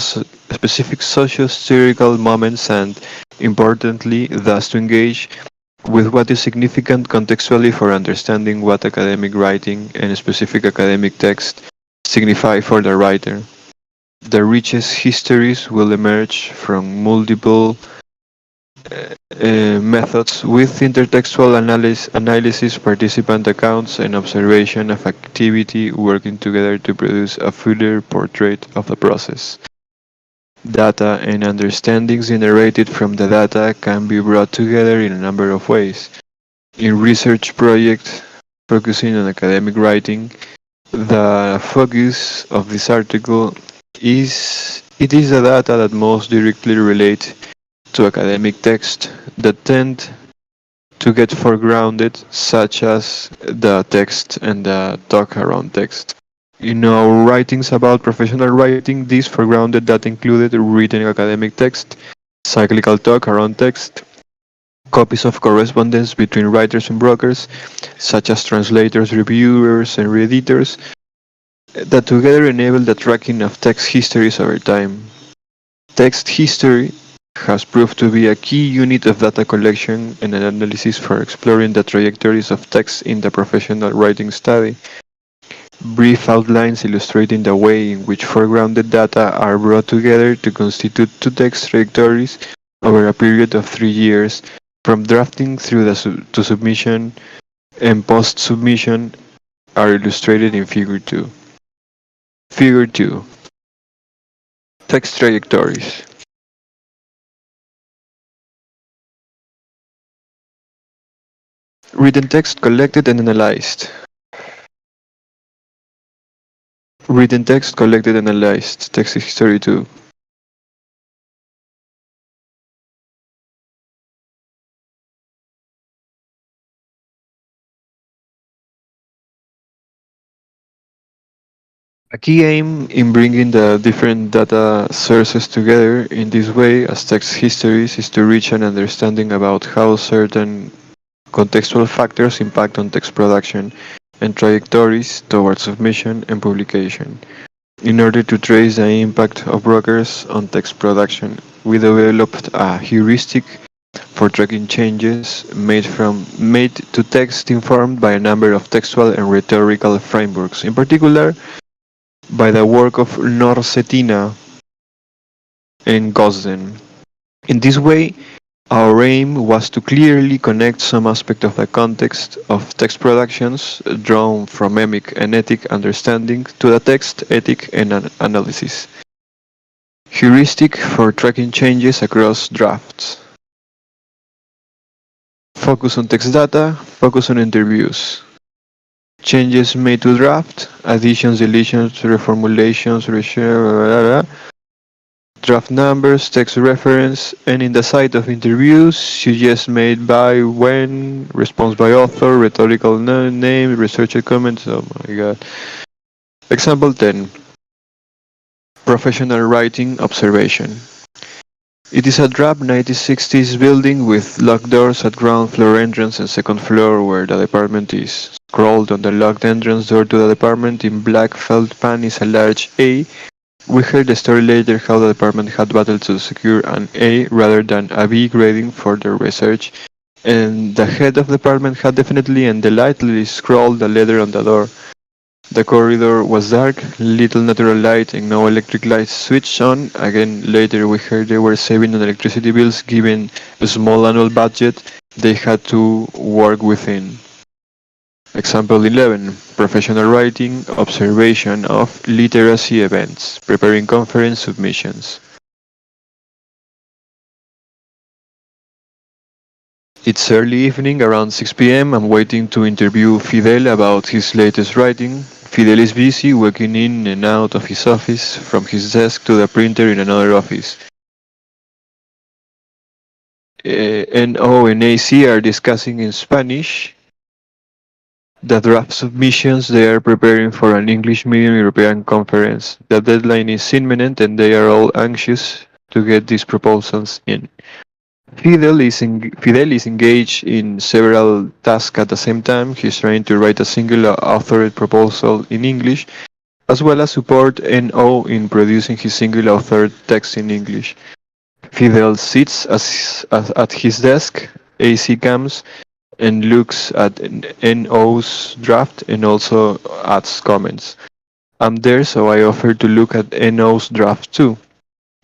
socio-historical moments and, importantly, thus to engage with what is significant contextually for understanding what academic writing and specific academic text signify for the writer. The richest histories will emerge from multiple methods with intertextual analysis, participant accounts, and observation of activity working together to produce a fuller portrait of the process. Data and understandings generated from the data can be brought together in a number of ways. In research projects focusing on academic writing, the focus of this article is the data that most directly relate to academic text that tend to get foregrounded, such as the text and the talk around text. In our writings about professional writing, this foregrounded data included written academic text, cyclical talk around text, copies of correspondence between writers and brokers, such as translators, reviewers, and reeditors, that together enable the tracking of text histories over time. Text history has proved to be a key unit of data collection and analysis for exploring the trajectories of text in the professional writing study. Brief outlines illustrating the way in which foregrounded data are brought together to constitute two text trajectories over a period of 3 years, from drafting through to submission and post-submission, are illustrated in Figure 2. Figure 2. Text trajectories. Written text collected and analyzed. Written text collected and analyzed. Text history 2. A key aim in bringing the different data sources together in this way as text histories is to reach an understanding about how certain contextual factors impact on text production and trajectories towards submission and publication. In order to trace the impact of brokers on text production, we developed a heuristic for tracking changes made to text informed by a number of textual and rhetorical frameworks, in particular by the work of Norsetina and Gosden. In this way, our aim was to clearly connect some aspect of the context of text productions drawn from emic and ethic understanding to the text, ethic, and analysis. Heuristic for tracking changes across drafts. Focus on text data, focus on interviews. Changes made to draft, additions, deletions, reformulations, draft numbers, text reference, and in the site of interviews, suggests made by, when, response by author, rhetorical name, researcher comments, oh my god. Example 10. Professional writing observation. It is a drab 1960s building with locked doors at ground floor entrance and second floor where the department is. Scrawled on the locked entrance door to the department in black felt pan is a large A We heard the story later how the department had battled to secure an A rather than a B grading for their research, and the head of the department had definitely and delightfully scrawled a letter on the door. The corridor was dark, little natural light and no electric lights switched on. Again, later we heard they were saving on electricity bills given a small annual budget they had to work within. Example 11. Professional writing, observation of literacy events, preparing conference submissions. It's early evening, around 6 p.m. I'm waiting to interview Fidel about his latest writing. Fidel is busy walking in and out of his office, from his desk to the printer in another office. NO and AC are discussing in Spanish the draft submissions they are preparing for an English medium European conference. The deadline is imminent and they are all anxious to get these proposals in. Fidel is engaged in several tasks at the same time. He's trying to write a single authored proposal in English, as well as support NO in producing his single authored text in English. Fidel sits at his desk, AC comes, and looks at NO's draft and also adds comments. I'm there, so I offer to look at NO's draft too.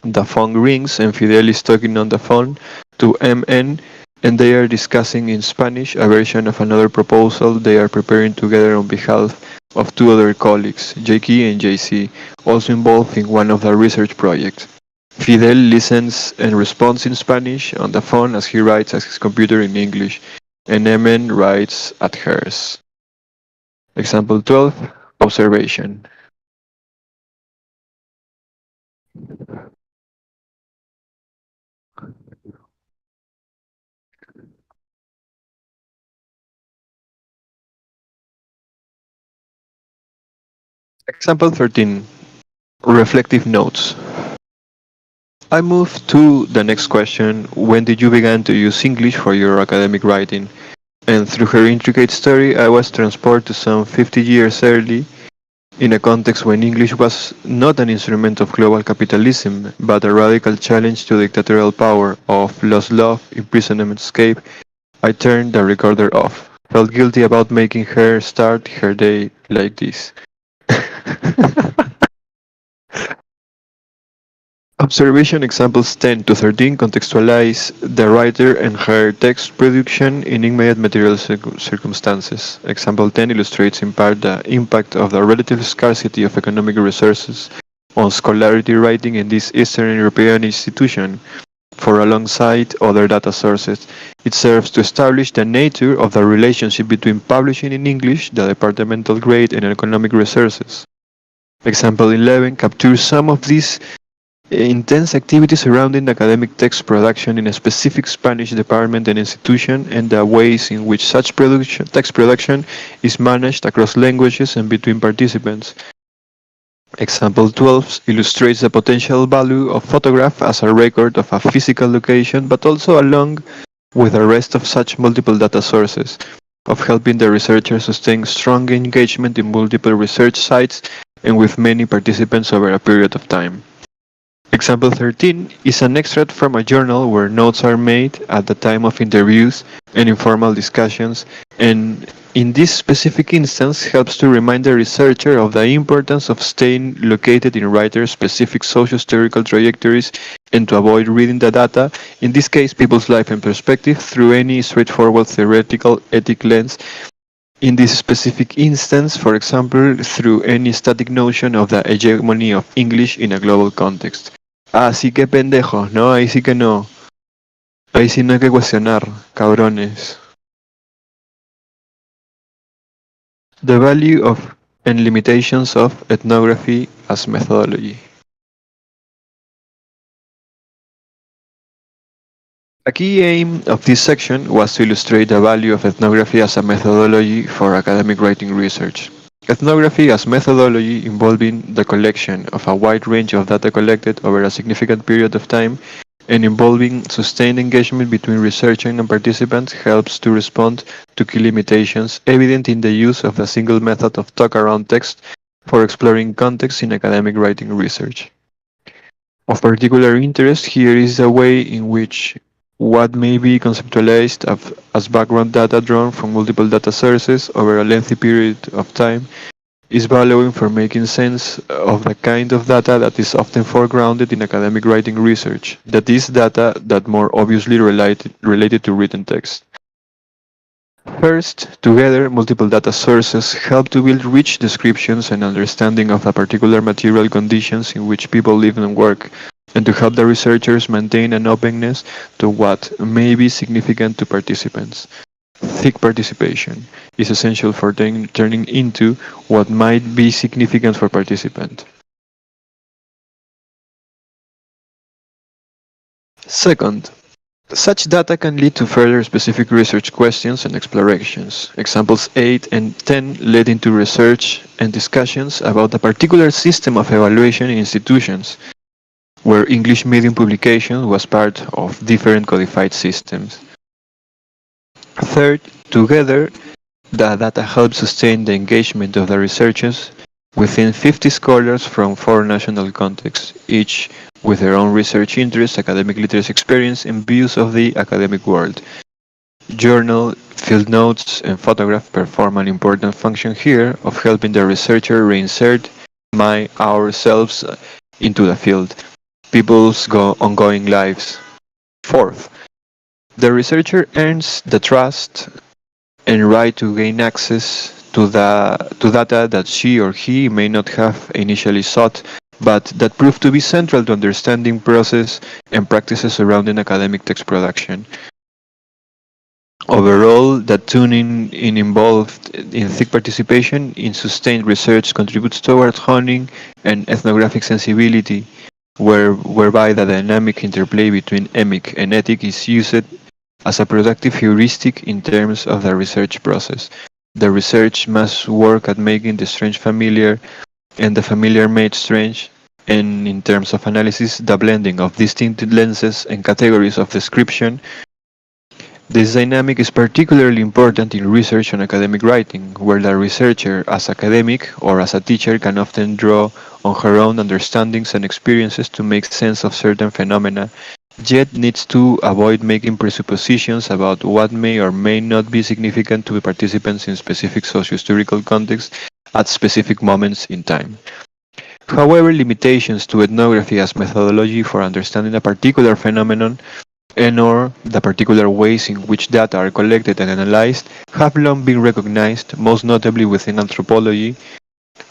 The phone rings and Fidel is talking on the phone to MN and they are discussing in Spanish a version of another proposal they are preparing together on behalf of two other colleagues, JK and JC, also involved in one of the research projects. Fidel listens and responds in Spanish on the phone as he writes at his computer in English, and MN writes at hers. Example 12. Observation. Example 13. Reflective notes. I move to the next question. When did you begin to use English for your academic writing? And through her intricate story, I was transported to some 50 years early, in a context when English was not an instrument of global capitalism, but a radical challenge to dictatorial power of lost love, imprisonment, escape. I turned the recorder off. Felt guilty about making her start her day like this. Observation examples 10 to 13 contextualize the writer and her text production in immediate material circumstances. Example 10 illustrates in part the impact of the relative scarcity of economic resources on scholarly writing in this Eastern European institution, for alongside other data sources, it serves to establish the nature of the relationship between publishing in English, the departmental grade, and economic resources. Example 11 captures some of these intense activities surrounding academic text production in a specific Spanish department and institution, and the ways in which such text production is managed across languages and between participants. Example 12 illustrates the potential value of photograph as a record of a physical location, but also along with the rest of such multiple data sources, of helping the researcher sustain strong engagement in multiple research sites and with many participants over a period of time. Example 13 is an extract from a journal where notes are made at the time of interviews and informal discussions, and in this specific instance helps to remind the researcher of the importance of staying located in writers' specific socio-historical trajectories and to avoid reading the data, in this case people's life and perspective, through any straightforward theoretical ethic lens. In this specific instance, for example, through any static notion of the hegemony of English in a global context. Así que pendejos, ¿no? Ahí sí que no. Ahí sí no hay que cuestionar, cabrones. The value of and limitations of ethnography as methodology. A key aim of this section was to illustrate the value of ethnography as a methodology for academic writing research. Ethnography as methodology involving the collection of a wide range of data collected over a significant period of time and involving sustained engagement between researcher and participants helps to respond to key limitations evident in the use of a single method of talk around text for exploring context in academic writing research. Of particular interest here is the way in which what may be conceptualized as background data drawn from multiple data sources over a lengthy period of time is valuable for making sense of the kind of data that is often foregrounded in academic writing research, that is, data that more obviously related to written text. First, together, multiple data sources help to build rich descriptions and understanding of the particular material conditions in which people live and work, and to help the researchers maintain an openness to what may be significant to participants. Thick participation is essential for turning into what might be significant for participant. Second, such data can lead to further specific research questions and explorations. Examples 8 and 10 led into research and discussions about a particular system of evaluation in institutions, where English medium publication was part of different codified systems. Third, together, the data helped sustain the engagement of the researchers within 50 scholars from 4 national contexts, each with their own research interests, academic literacy experience, and views of the academic world. Journal, field notes, and photograph perform an important function here of helping the researcher reinsert ourselves into the field, people's ongoing lives. Fourth, the researcher earns the trust and right to gain access to data that she or he may not have initially sought, but that prove to be central to understanding process and practices surrounding academic text production. Overall, the tuning in involved in thick participation in sustained research contributes towards honing an ethnographic sensibility, whereby the dynamic interplay between emic and ethic is used as a productive heuristic in terms of the research process. The research must work at making the strange familiar and the familiar made strange, and in terms of analysis, the blending of distinct lenses and categories of description. This dynamic is particularly important in research on academic writing, where the researcher, as academic or as a teacher, can often draw on her own understandings and experiences to make sense of certain phenomena, yet needs to avoid making presuppositions about what may or may not be significant to the participants in specific socio-historical contexts at specific moments in time. However, limitations to ethnography as methodology for understanding a particular phenomenon and/or the particular ways in which data are collected and analyzed have long been recognized, most notably within anthropology,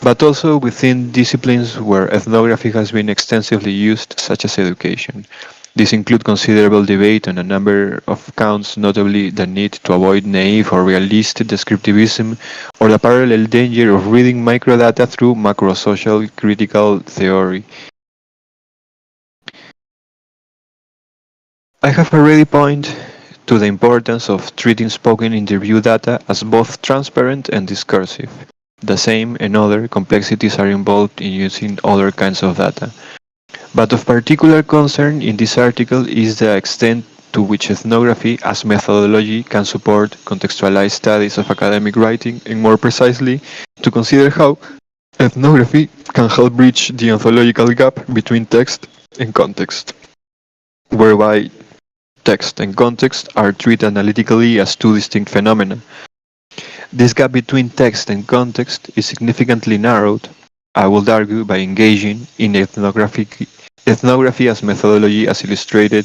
but also within disciplines where ethnography has been extensively used, such as education. These include considerable debate on a number of counts, notably the need to avoid naive or realist descriptivism, or the parallel danger of reading microdata through macrosocial critical theory. I have already pointed to the importance of treating spoken interview data as both transparent and discursive. The same and other complexities are involved in using other kinds of data. But of particular concern in this article is the extent to which ethnography as methodology can support contextualized studies of academic writing, and more precisely, to consider how ethnography can help bridge the ontological gap between text and context, whereby text and context are treated analytically as two distinct phenomena. This gap between text and context is significantly narrowed, I would argue, by engaging in ethnography as methodology as illustrated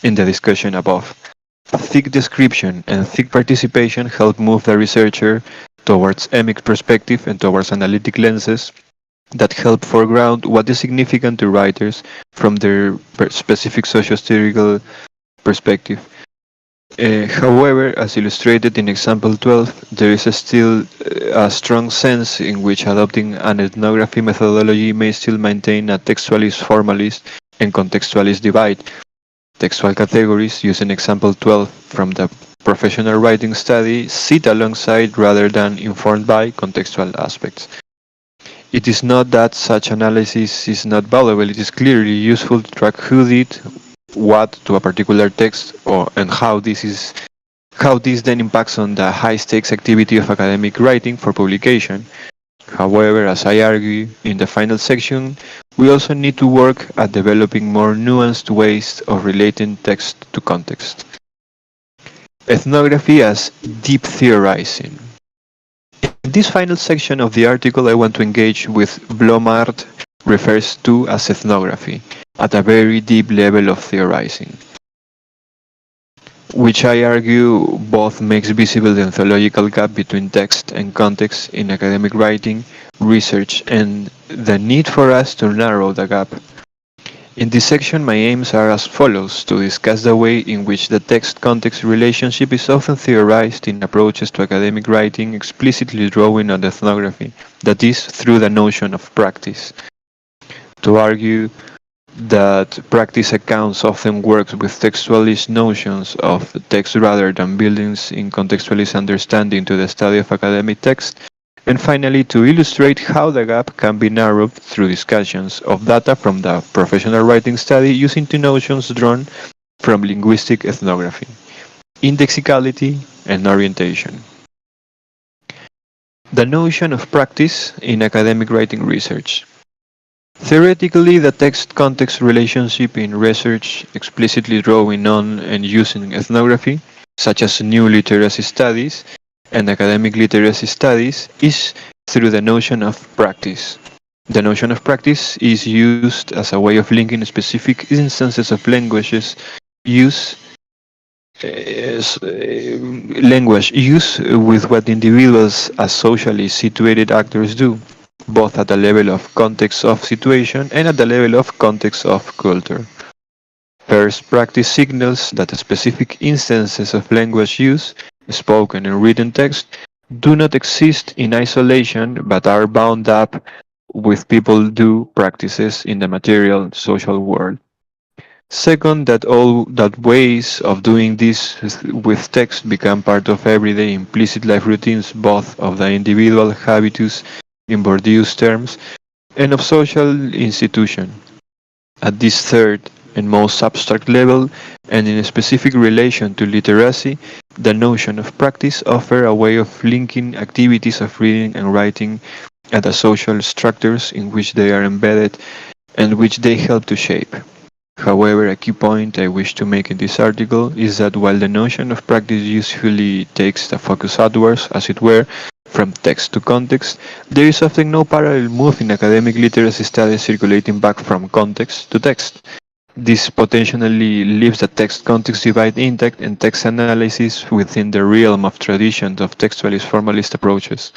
in the discussion above. Thick description and thick participation help move the researcher towards emic perspective and towards analytic lenses that help foreground what is significant to writers from their specific socio-historical perspective. However, as illustrated in example 12, there is still a strong sense in which adopting an ethnography methodology may still maintain a textualist-formalist and contextualist divide. Textual categories used in example 12 from the professional writing study sit alongside rather than informed by contextual aspects. It is not that such analysis is not valuable, it is clearly useful to track who did what to a particular text and how this then impacts on the high-stakes activity of academic writing for publication. However, as I argue in the final section, we also need to work at developing more nuanced ways of relating text to context. Ethnography as deep theorizing. In this final section of the article, I want to engage with Blomart refers to as ethnography at a very deep level of theorizing, which I argue both makes visible the ontological gap between text and context in academic writing, research, and the need for us to narrow the gap. In this section, my aims are as follows: to discuss the way in which the text-context relationship is often theorized in approaches to academic writing explicitly drawing on ethnography, that is, through the notion of practice. To argue that practice accounts often works with textualist notions of text rather than buildings in contextualist understanding to the study of academic text, and finally to illustrate how the gap can be narrowed through discussions of data from the professional writing study using two notions drawn from linguistic ethnography: indexicality and orientation. The notion of practice in academic writing research. Theoretically, the text-context relationship in research explicitly drawing on and using ethnography, such as new literacy studies and academic literacy studies, is through the notion of practice. The notion of practice is used as a way of linking specific instances of use language use with what individuals as socially situated actors do, both at the level of context of situation and at the level of context of culture. First, practice signals that specific instances of language use, spoken and written text, do not exist in isolation but are bound up with people do practices in the material social world. Second, that ways of doing this with text become part of everyday implicit life routines, both of the individual habitus in Bourdieu's terms and of social institution. At this third and most abstract level, and in a specific relation to literacy, the notion of practice offers a way of linking activities of reading and writing at the social structures in which they are embedded and which they help to shape. However, a key point I wish to make in this article is that while the notion of practice usually takes the focus outwards, as it were, from text to context, there is often no parallel move in academic literacy studies circulating back from context to text. This potentially leaves the text-context divide intact and text analysis within the realm of traditions of textualist formalist approaches.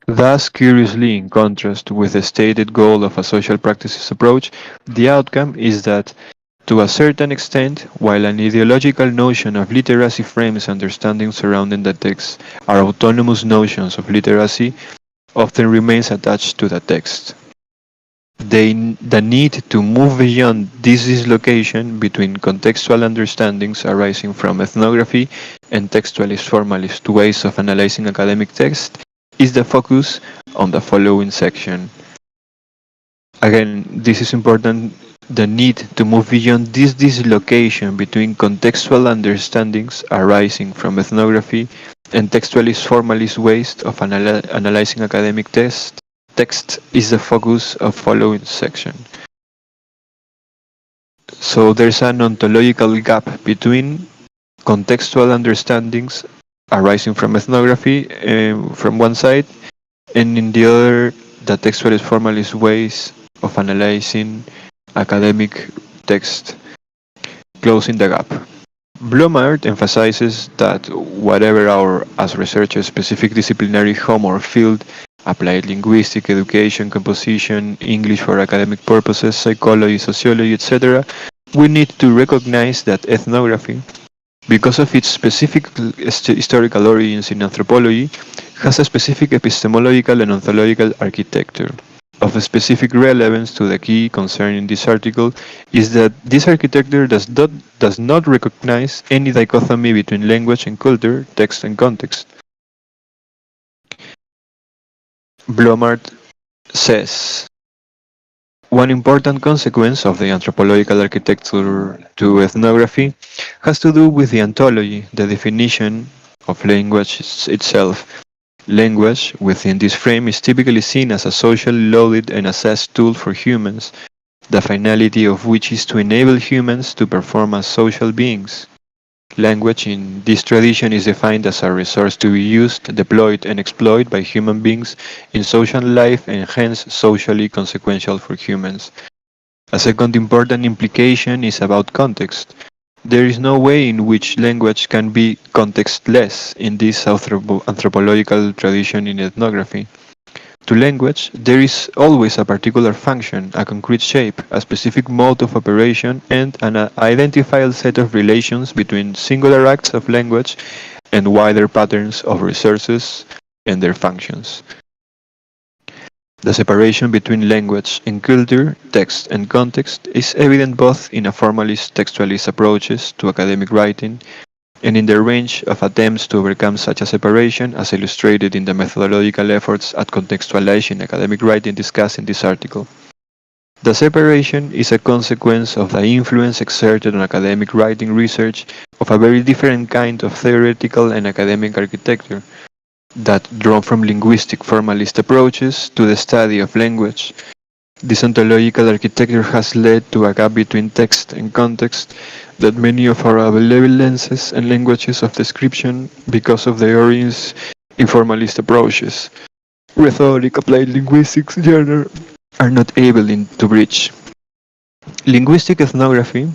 Thus, curiously, in contrast with the stated goal of a social practices approach, the outcome is that, to a certain extent, while an ideological notion of literacy frames understandings surrounding the text, our autonomous notions of literacy often remains attached to the text. The need to move beyond this dislocation between contextual understandings arising from ethnography and textualist formalist ways of analyzing academic text is the focus on the following section. Again, this is important, the need to move beyond this dislocation between contextual understandings arising from ethnography and textualist formalist ways of analyzing academic text is the focus of following section. So there's an ontological gap between contextual understandings arising from ethnography from one side, and in the other, the textualist formalist ways of analyzing academic text, closing the gap. Blomart emphasizes that whatever our, as researchers, specific disciplinary home or field, applied linguistic, education, composition, English for academic purposes, psychology, sociology, etc., we need to recognize that ethnography, because of its specific historical origins in anthropology, has a specific epistemological and ontological architecture. Of specific relevance to the key concern in this article is that this architecture does not recognize any dichotomy between language and culture, text and context. Blomart says, one important consequence of the anthropological architecture to ethnography has to do with the ontology, the definition of language itself. Language, within this frame, is typically seen as a socially loaded and assessed tool for humans, the finality of which is to enable humans to perform as social beings. Language in this tradition is defined as a resource to be used, deployed, and exploited by human beings in social life and hence socially consequential for humans. A second important implication is about context. There is no way in which language can be contextless in this anthropological tradition in ethnography. To language, there is always a particular function, a concrete shape, a specific mode of operation, and an identified set of relations between singular acts of language and wider patterns of resources and their functions. The separation between language and culture, text and context is evident both in a formalist textualist approaches to academic writing and in the range of attempts to overcome such a separation as illustrated in the methodological efforts at contextualizing academic writing discussed in this article. The separation is a consequence of the influence exerted on academic writing research of a very different kind of theoretical and academic architecture, that drawn from linguistic formalist approaches to the study of language. This ontological architecture has led to a gap between text and context that many of our available lenses and languages of description, because of their origins in formalist approaches, rhetoric, applied linguistics, genre, are not able to bridge. Linguistic ethnography,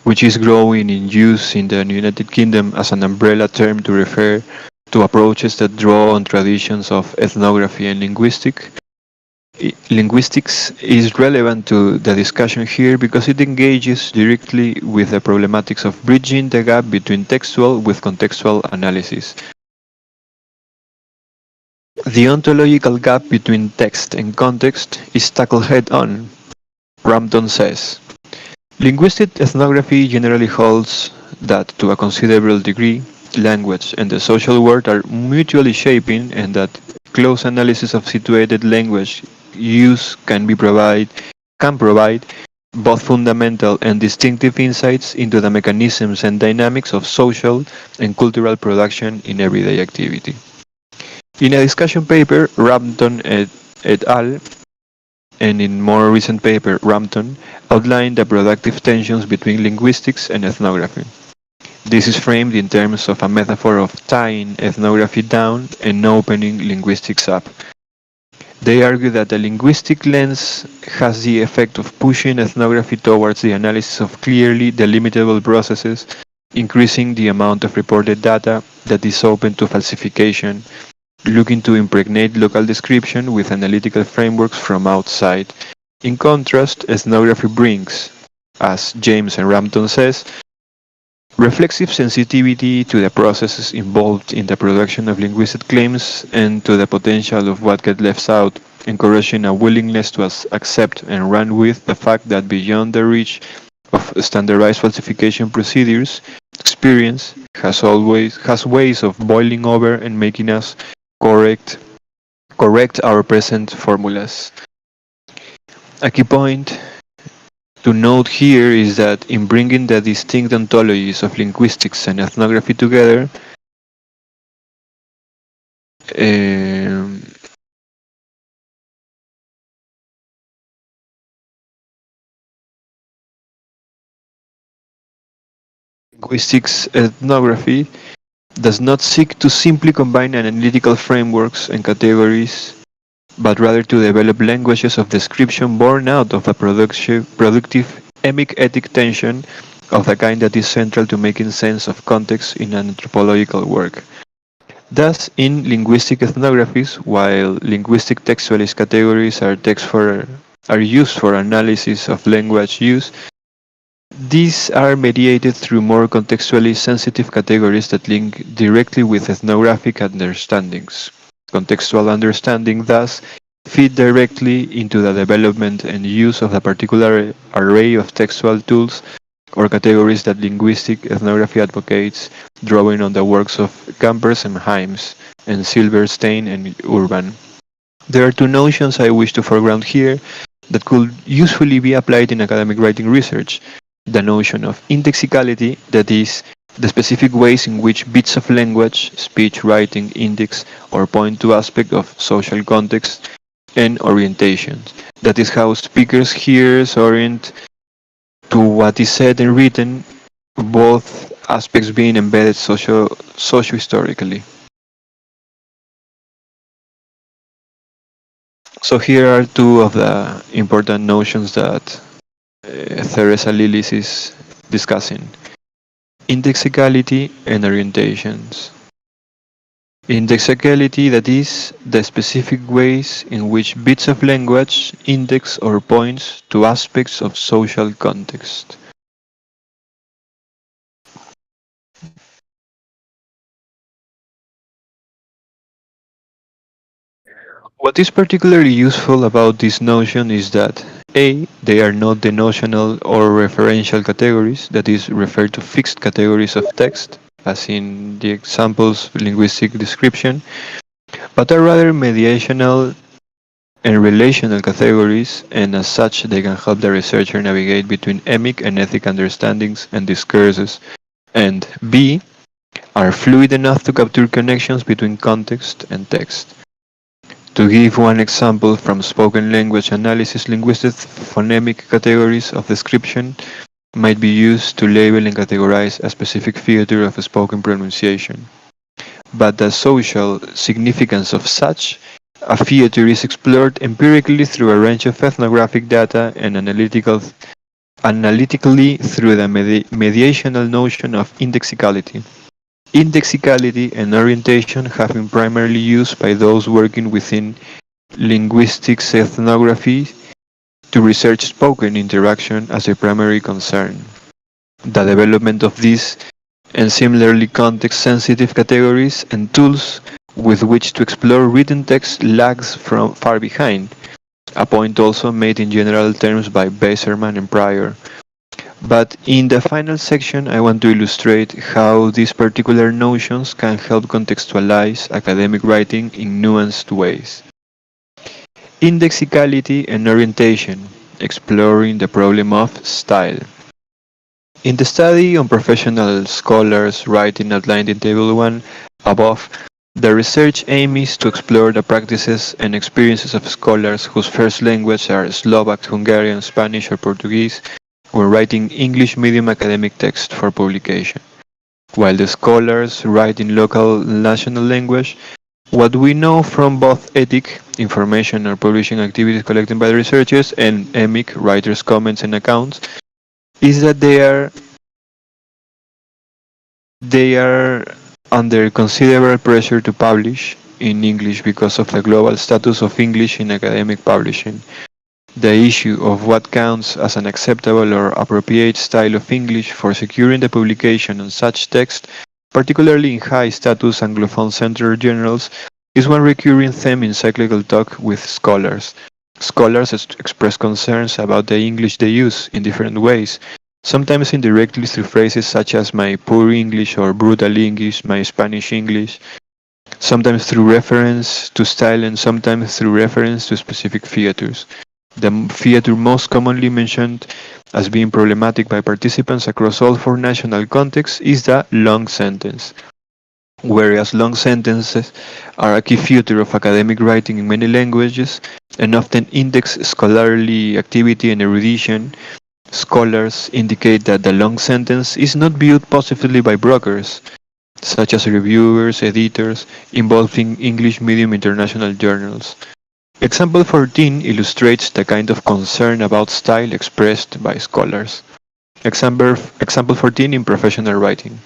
which is growing in use in the United Kingdom as an umbrella term to refer to approaches that draw on traditions of ethnography and linguistics, is relevant to the discussion here because it engages directly with the problematics of bridging the gap between textual with contextual analysis. The ontological gap between text and context is tackled head-on, Rampton says. Linguistic ethnography generally holds that, to a considerable degree, language and the social world are mutually shaping and that close analysis of situated language use can provide both fundamental and distinctive insights into the mechanisms and dynamics of social and cultural production in everyday activity. In a discussion paper, Rampton et al., and in more recent paper, Rampton, outlined the productive tensions between linguistics and ethnography. This is framed in terms of a metaphor of tying ethnography down and opening linguistics up. They argue that the linguistic lens has the effect of pushing ethnography towards the analysis of clearly delimitable processes, increasing the amount of reported data that is open to falsification, looking to impregnate local description with analytical frameworks from outside. In contrast, ethnography brings, as James and Rampton says, reflexive sensitivity to the processes involved in the production of linguistic claims and to the potential of what gets left out, encouraging a willingness to accept and run with the fact that beyond the reach of standardized falsification procedures, experience has ways of boiling over and making us correct our present formulas. A key point to note here is that in bringing the distinct ontologies of linguistics and ethnography together, linguistics ethnography does not seek to simply combine analytical frameworks and categories, but rather to develop languages of description born out of a productive emic-ethic tension of the kind that is central to making sense of context in an anthropological work. Thus, in linguistic ethnographies, while linguistic textualist categories are used for analysis of language use, these are mediated through more contextually sensitive categories that link directly with ethnographic understandings. Contextual understanding, thus, feed directly into the development and use of the particular array of textual tools or categories that linguistic ethnography advocates, drawing on the works of Campers and Himes, and Silverstein and Urban. There are two notions I wish to foreground here that could usefully be applied in academic writing research. The notion of indexicality, that is, the specific ways in which bits of language, speech, writing, index, or point to aspects of social context and orientations. That is how speakers here orient to what is said and written, both aspects being embedded socio-historically. So here are two of the important notions that Theresa Lillis is discussing. Indexicality and orientations. Indexicality, that is, the specific ways in which bits of language index or points to aspects of social context. What is particularly useful about this notion is that A. They are not the notional or referential categories, that is, refer to fixed categories of text, as in the examples linguistic description, but are rather mediational and relational categories, and as such they can help the researcher navigate between emic and ethic understandings and discourses, and B. Are fluid enough to capture connections between context and text. To give one example from spoken language analysis, linguistic phonemic categories of description might be used to label and categorize a specific feature of a spoken pronunciation. But the social significance of such a feature is explored empirically through a range of ethnographic data and analytically through the mediational notion of indexicality. Indexicality and orientation have been primarily used by those working within linguistics ethnography to research spoken interaction as a primary concern. The development of these and similarly context-sensitive categories and tools with which to explore written text lags far behind, a point also made in general terms by Beiserman and Pryor. But in the final section I want to illustrate how these particular notions can help contextualize academic writing in nuanced ways. Indexicality and orientation, exploring the problem of style. In the study on professional scholars writing outlined in Table 1 above, the research aim is to explore the practices and experiences of scholars whose first language are Slovak, Hungarian, Spanish, or Portuguese when writing English medium academic text for publication. While the scholars write in local national language, what we know from both ethic, information or publishing activities collected by the researchers, and emic, writers' comments and accounts, is that they are under considerable pressure to publish in English because of the global status of English in academic publishing. The issue of what counts as an acceptable or appropriate style of English for securing the publication of such text, particularly in high-status Anglophone-centered journals, is one recurring theme in cyclical talk with scholars. Scholars express concerns about the English they use in different ways, sometimes indirectly through phrases such as my poor English or brutal English, my Spanish English, sometimes through reference to style and sometimes through reference to specific features. The feature most commonly mentioned as being problematic by participants across all four national contexts is the long sentence. Whereas long sentences are a key feature of academic writing in many languages and often index scholarly activity and erudition, scholars indicate that the long sentence is not viewed positively by brokers, such as reviewers, editors, involved in English medium international journals. Example 14 illustrates the kind of concern about style expressed by scholars. Example 14 in professional writing.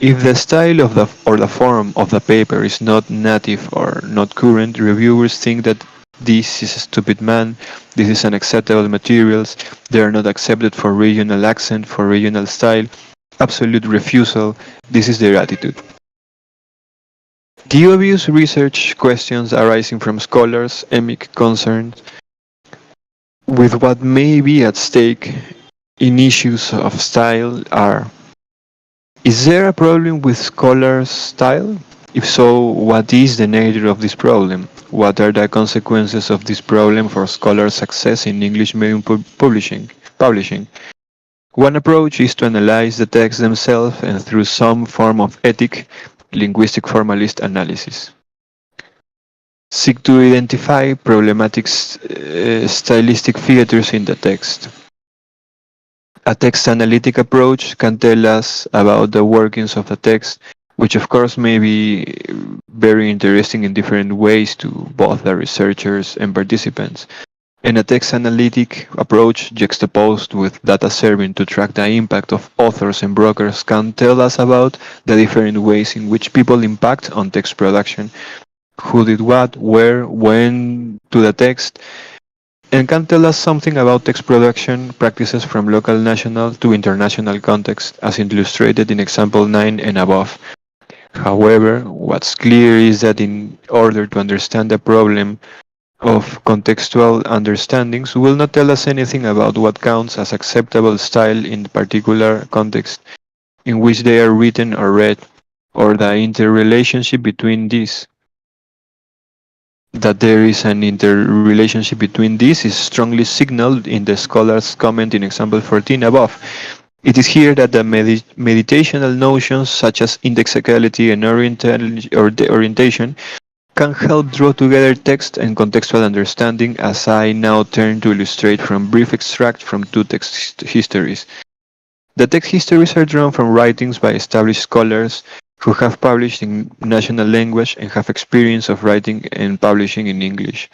If the style of the form of the paper is not native or not current, reviewers think that this is a stupid man, this is unacceptable materials, they are not accepted for regional accent, for regional style, absolute refusal, this is their attitude. The obvious research questions arising from scholars' emic concerns with what may be at stake in issues of style are: is there a problem with scholars' style? If so, what is the nature of this problem? What are the consequences of this problem for scholar success in English medium publishing? One approach is to analyze the texts themselves and through some form of ethic, linguistic formalist analysis. Seek to identify problematic stylistic features in the text. A text analytic approach can tell us about the workings of the text, which of course may be very interesting in different ways to both the researchers and participants. And a text analytic approach juxtaposed with data serving to track the impact of authors and brokers can tell us about the different ways in which people impact on text production, who did what, where, when to the text, and can tell us something about text production practices from local, national to international context, as illustrated in example 9 and above. However, what's clear is that in order to understand the problem of contextual understandings will not tell us anything about what counts as acceptable style in the particular context in which they are written or read, or the interrelationship between these. That there is an interrelationship between these is strongly signaled in the scholar's comment in example 14 above. It is here that the meditational notions such as indexicality and orientation can help draw together text and contextual understanding, as I now turn to illustrate from brief extract from two text histories. The text histories are drawn from writings by established scholars who have published in national language and have experience of writing and publishing in English.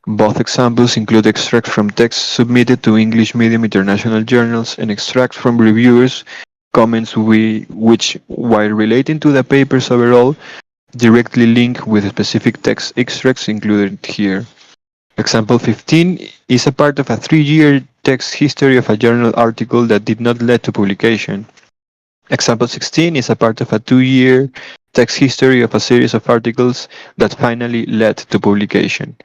Both examples include extracts from texts submitted to English medium international journals and extracts from reviewers' comments which, while relating to the papers overall, directly link with specific text extracts included here. Example 15 is a part of a 3-year text history of a journal article that did not lead to publication. Example 16 is a part of a 2-year text history of a series of articles that finally led to publication.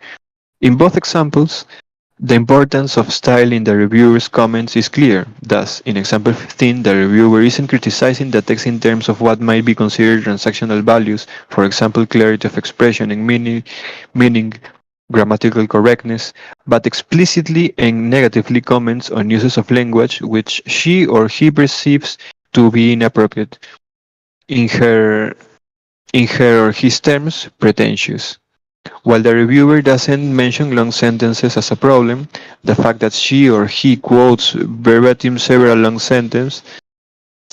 In both examples, the importance of style in the reviewer's comments is clear. Thus, in example 15, the reviewer isn't criticizing the text in terms of what might be considered transactional values, for example, clarity of expression and meaning, grammatical correctness, but explicitly and negatively comments on uses of language which she or he perceives to be inappropriate, in her or his terms, pretentious. While the reviewer doesn't mention long sentences as a problem, the fact that she or he quotes verbatim several long sentences,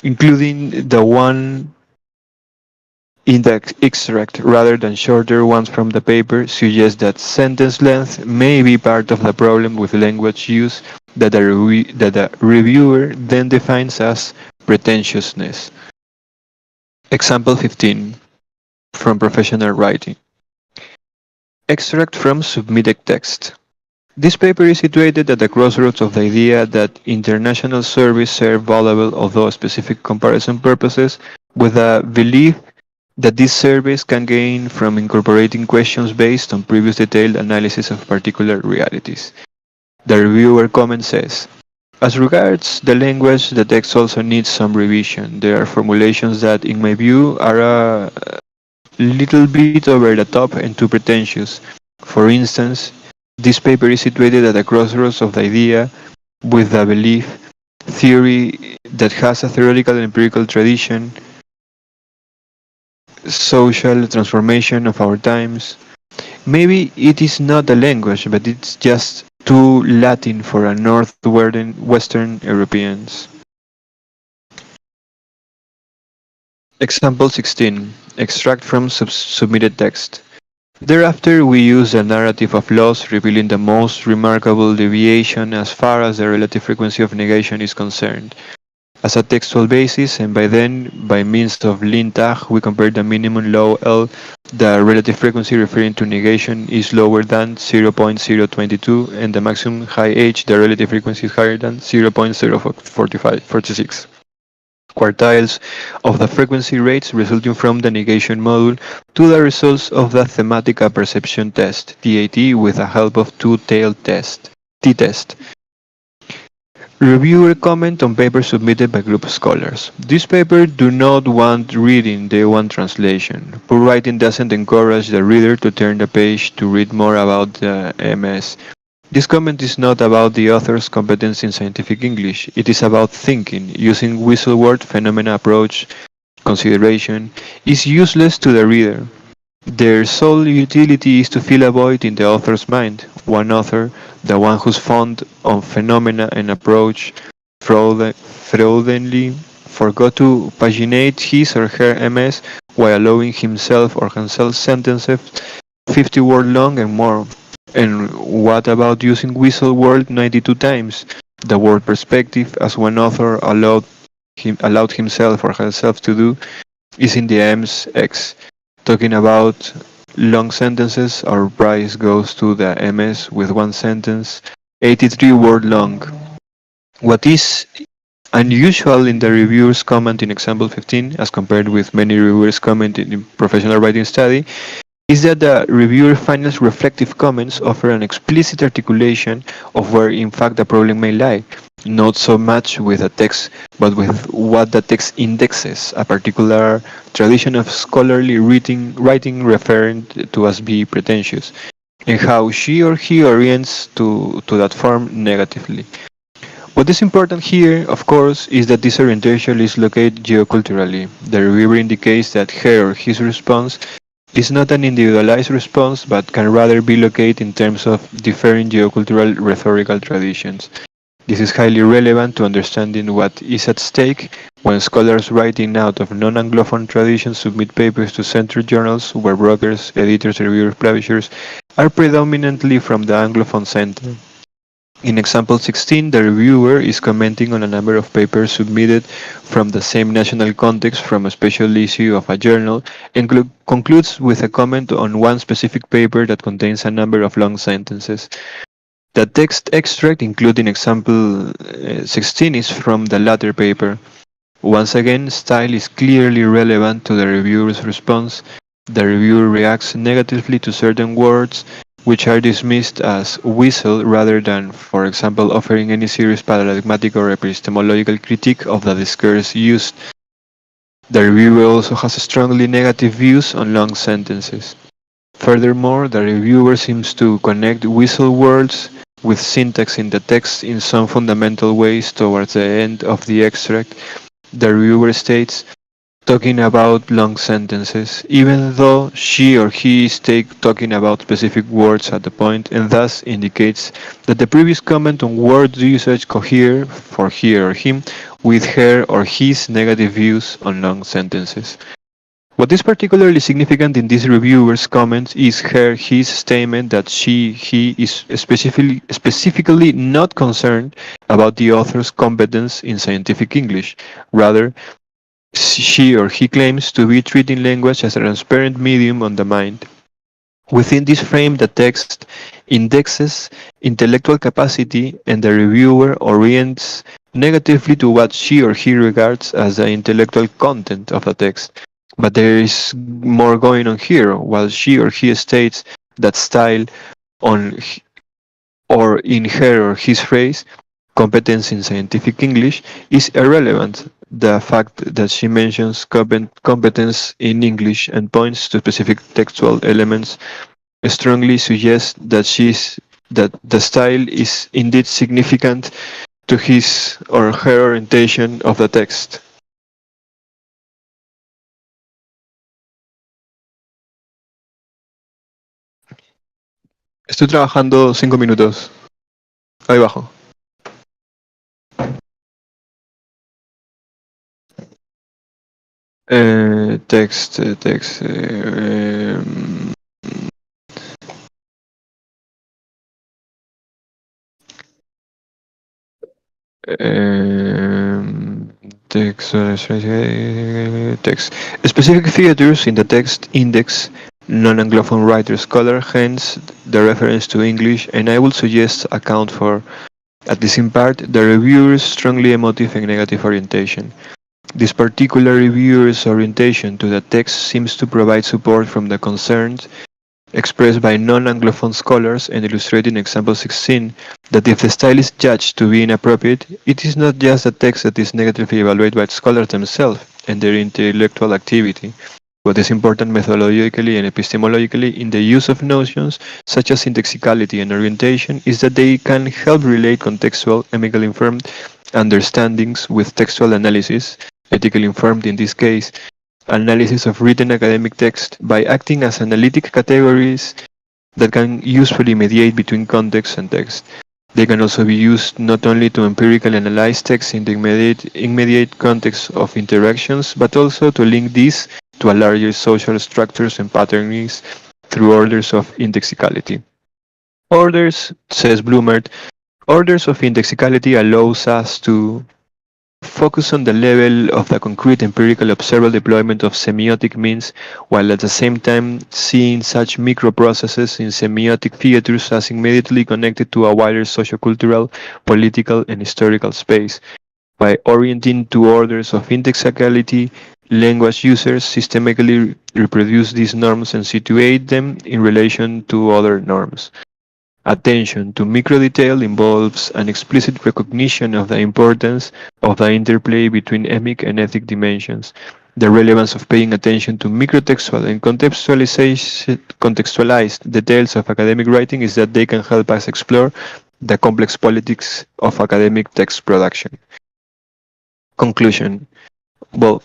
including the one in the extract rather than shorter ones from the paper, suggests that sentence length may be part of the problem with language use that the reviewer then defines as pretentiousness. Example 15 from professional writing. Extract from submitted text. This paper is situated at the crossroads of the idea that international surveys serve valuable although specific comparison purposes, with the belief that these surveys can gain from incorporating questions based on previous detailed analysis of particular realities. The reviewer comment says, as regards the language, the text also needs some revision. There are formulations that, in my view, are a little bit over the top and too pretentious. For instance, this paper is situated at the crossroads of the idea with the belief theory that has a theoretical and empirical tradition, social transformation of our times. Maybe it is not a language, but it's just too Latin for a Western Europeans. Example 16. Extract from submitted text. Thereafter, we use the narrative of loss, revealing the most remarkable deviation as far as the relative frequency of negation is concerned. As a textual basis, and by then, by means of lintag, we compare the minimum low L, the relative frequency referring to negation is lower than 0.022, and the maximum high H, the relative frequency is higher than 0.046. Quartiles of the frequency rates resulting from the negation module to the results of the thematic apperception test, TAT, with the help of two-tailed test, t-test. Reviewer comment on paper submitted by group of scholars. This paper do not want reading, they want translation. Poor writing doesn't encourage the reader to turn the page to read more about the MS. This comment is not about the author's competence in scientific English. It is about thinking. Using whistle-word phenomena approach consideration is useless to the reader. Their sole utility is to fill a void in the author's mind. One author, the one who's fond of phenomena and approach fraudulently, forgot to paginate his or her MS while allowing himself or herself sentences 50 words long and more. And what about using whistle word 92 times? The word perspective, as one author allowed himself or herself to do, is in the M's X. Talking about long sentences, our prize goes to the MS with one sentence, 83 word long. What is unusual in the reviewer's comment in example 15, as compared with many reviewers' comment in professional writing study, is that the reviewer finds reflective comments offer an explicit articulation of where in fact the problem may lie, not so much with the text, but with what the text indexes, a particular tradition of scholarly writing referring to as be pretentious, and how she or he orients to that form negatively. What is important here, of course, is that this orientation is located geoculturally. The reviewer indicates that her or his response is not an individualized response, but can rather be located in terms of differing geocultural rhetorical traditions. This is highly relevant to understanding what is at stake when scholars writing out of non-Anglophone traditions submit papers to central journals where brokers, editors, reviewers, publishers are predominantly from the Anglophone center. In example 16, the reviewer is commenting on a number of papers submitted from the same national context from a special issue of a journal and concludes with a comment on one specific paper that contains a number of long sentences. The text extract included in example 16 is from the latter paper. Once again, style is clearly relevant to the reviewer's response. The reviewer reacts negatively to certain words which are dismissed as whistle rather than, for example, offering any serious paradigmatic or epistemological critique of the discourse used. The reviewer also has strongly negative views on long sentences. Furthermore, the reviewer seems to connect whistle words with syntax in the text in some fundamental ways towards the end of the extract. The reviewer states, talking about long sentences, even though she or he is talking about specific words at the point, and thus indicates that the previous comment on word usage cohere for he or him with her or his negative views on long sentences. What is particularly significant in this reviewer's comments is his statement that he is specifically not concerned about the author's competence in scientific English. Rather, she or he claims to be treating language as a transparent medium on the mind. Within this frame, the text indexes intellectual capacity and the reviewer orients negatively to what she or he regards as the intellectual content of the text. But there is more going on here. While she or he states that style on or in her or his phrase, competence in scientific English is irrelevant. The fact that she mentions competence in English and points to specific textual elements strongly suggests that the style is indeed significant to his or her orientation of the text. Estoy trabajando 5 minutos. Ahí bajo. Text. Text. Specific features in the text index non-Anglophone writer scholar, hence the reference to English, and I will suggest account for, at least in part, the reviewer's strongly emotive and negative orientation. This particular reviewer's orientation to the text seems to provide support from the concerns expressed by non-Anglophone scholars and illustrated in example 16 that if the style is judged to be inappropriate, it is not just the text that is negatively evaluated by scholars themselves and their intellectual activity. What is important methodologically and epistemologically in the use of notions such as indexicality and orientation is that they can help relate contextual, ethically informed understandings with textual analysis, ethically informed in this case, analysis of written academic text by acting as analytic categories that can usefully mediate between context and text. They can also be used not only to empirically analyze text in the immediate context of interactions, but also to link these to a larger social structures and patterns through orders of indexicality. Orders, says Blumert, orders of indexicality allows us to focus on the level of the concrete empirical observable deployment of semiotic means, while at the same time seeing such microprocesses in semiotic theaters as immediately connected to a wider sociocultural, political, and historical space. By orienting to orders of indexicality, language users systemically reproduce these norms and situate them in relation to other norms. Attention to microdetail involves an explicit recognition of the importance of the interplay between emic and ethic dimensions. The relevance of paying attention to microtextual and contextualized details of academic writing is that they can help us explore the complex politics of academic text production. Conclusion. Well,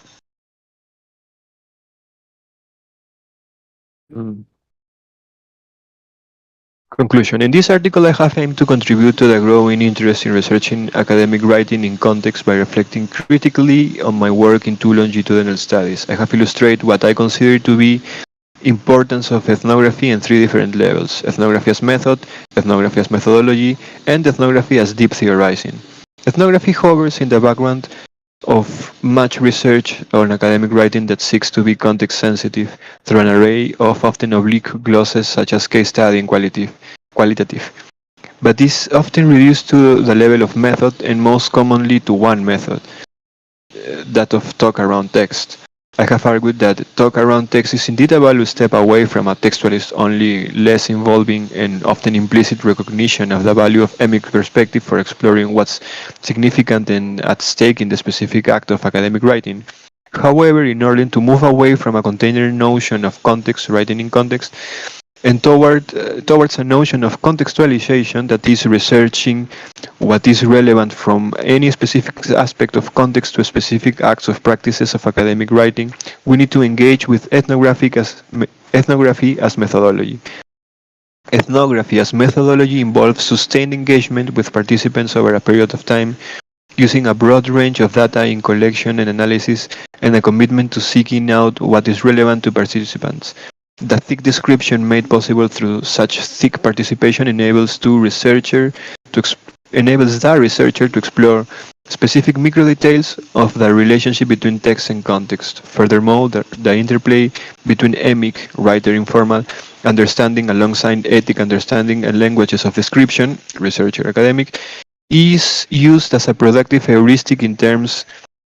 Conclusion. In this article, I have aimed to contribute to the growing interest in researching academic writing in context by reflecting critically on my work in two longitudinal studies. I have illustrated what I consider to be importance of ethnography in three different levels: ethnography as method, ethnography as methodology, and ethnography as deep theorizing. Ethnography hovers in the background of much research on academic writing that seeks to be context sensitive through an array of often oblique glosses such as case study and qualitative. But this is often reduced to the level of method and most commonly to one method, that of talk around text. I have argued that talk around text is indeed a value step away from a textualist only less involving and often implicit recognition of the value of emic perspective for exploring what's significant and at stake in the specific act of academic writing. However, in order to move away from a container notion of context, writing in context, and towards a notion of contextualization, that is researching what is relevant from any specific aspect of context to specific acts of practices of academic writing, we need to engage with ethnography as methodology. Ethnography as methodology involves sustained engagement with participants over a period of time, using a broad range of data in collection and analysis, and a commitment to seeking out what is relevant to participants. The thick description made possible through such thick participation enables the researcher to explore specific microdetails of the relationship between text and context. Furthermore, the interplay between emic, writer informal, understanding alongside ethic understanding and languages of description, researcher academic, is used as a productive heuristic in terms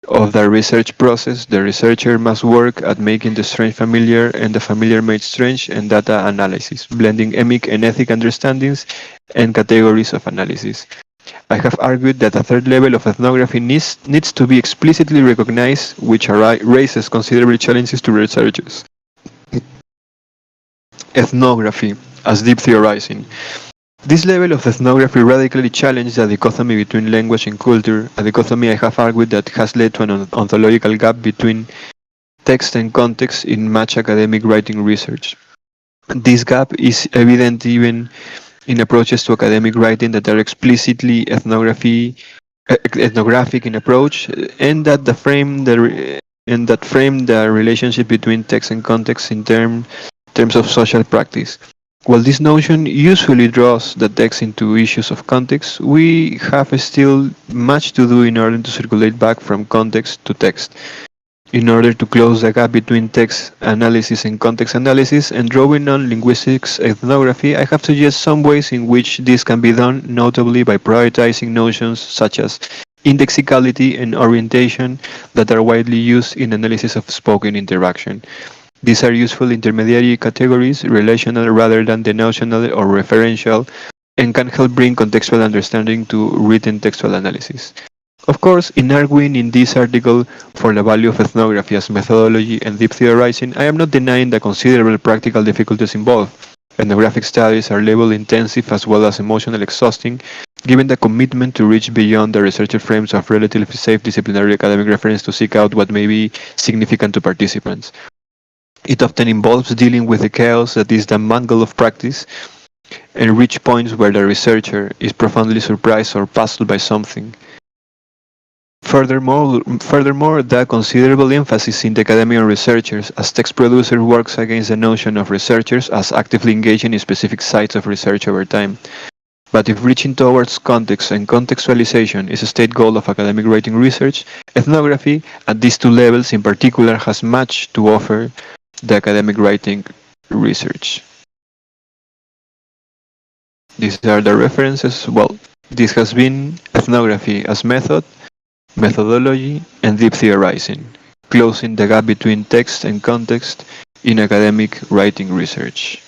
of the research process. The researcher must work at making the strange familiar and the familiar made strange and data analysis, blending emic and ethic understandings and categories of analysis. I have argued that a third level of ethnography needs to be explicitly recognized, which raises considerable challenges to researchers. Ethnography as deep theorizing. This level of ethnography radically challenged the dichotomy between language and culture, a dichotomy I have argued that has led to an ontological gap between text and context in much academic writing research. This gap is evident even in approaches to academic writing that are explicitly ethnographic in approach, and that frame the relationship between text and context in terms of social practice. While this notion usually draws the text into issues of context, we have still much to do in order to circulate back from context to text. In order to close the gap between text analysis and context analysis, and drawing on linguistics ethnography, I have suggested some ways in which this can be done, notably by prioritizing notions such as indexicality and orientation that are widely used in analysis of spoken interaction. These are useful intermediary categories, relational rather than denotional or referential, and can help bring contextual understanding to written textual analysis. Of course, in arguing in this article for the value of ethnography as methodology and deep theorizing, I am not denying the considerable practical difficulties involved. Ethnographic studies are label-intensive as well as emotionally exhausting, given the commitment to reach beyond the researcher frames of relatively safe disciplinary academic reference to seek out what may be significant to participants. It often involves dealing with the chaos that is the mangle of practice and reach points where the researcher is profoundly surprised or puzzled by something. Furthermore, the considerable emphasis in the academia on researchers as text producer works against the notion of researchers as actively engaging in specific sites of research over time. But if reaching towards context and contextualization is a state goal of academic writing research, ethnography, at these two levels in particular, has much to offer the academic writing research. These are the references. Well, this has been ethnography as method, methodology, and deep theorizing, closing the gap between text and context in academic writing research.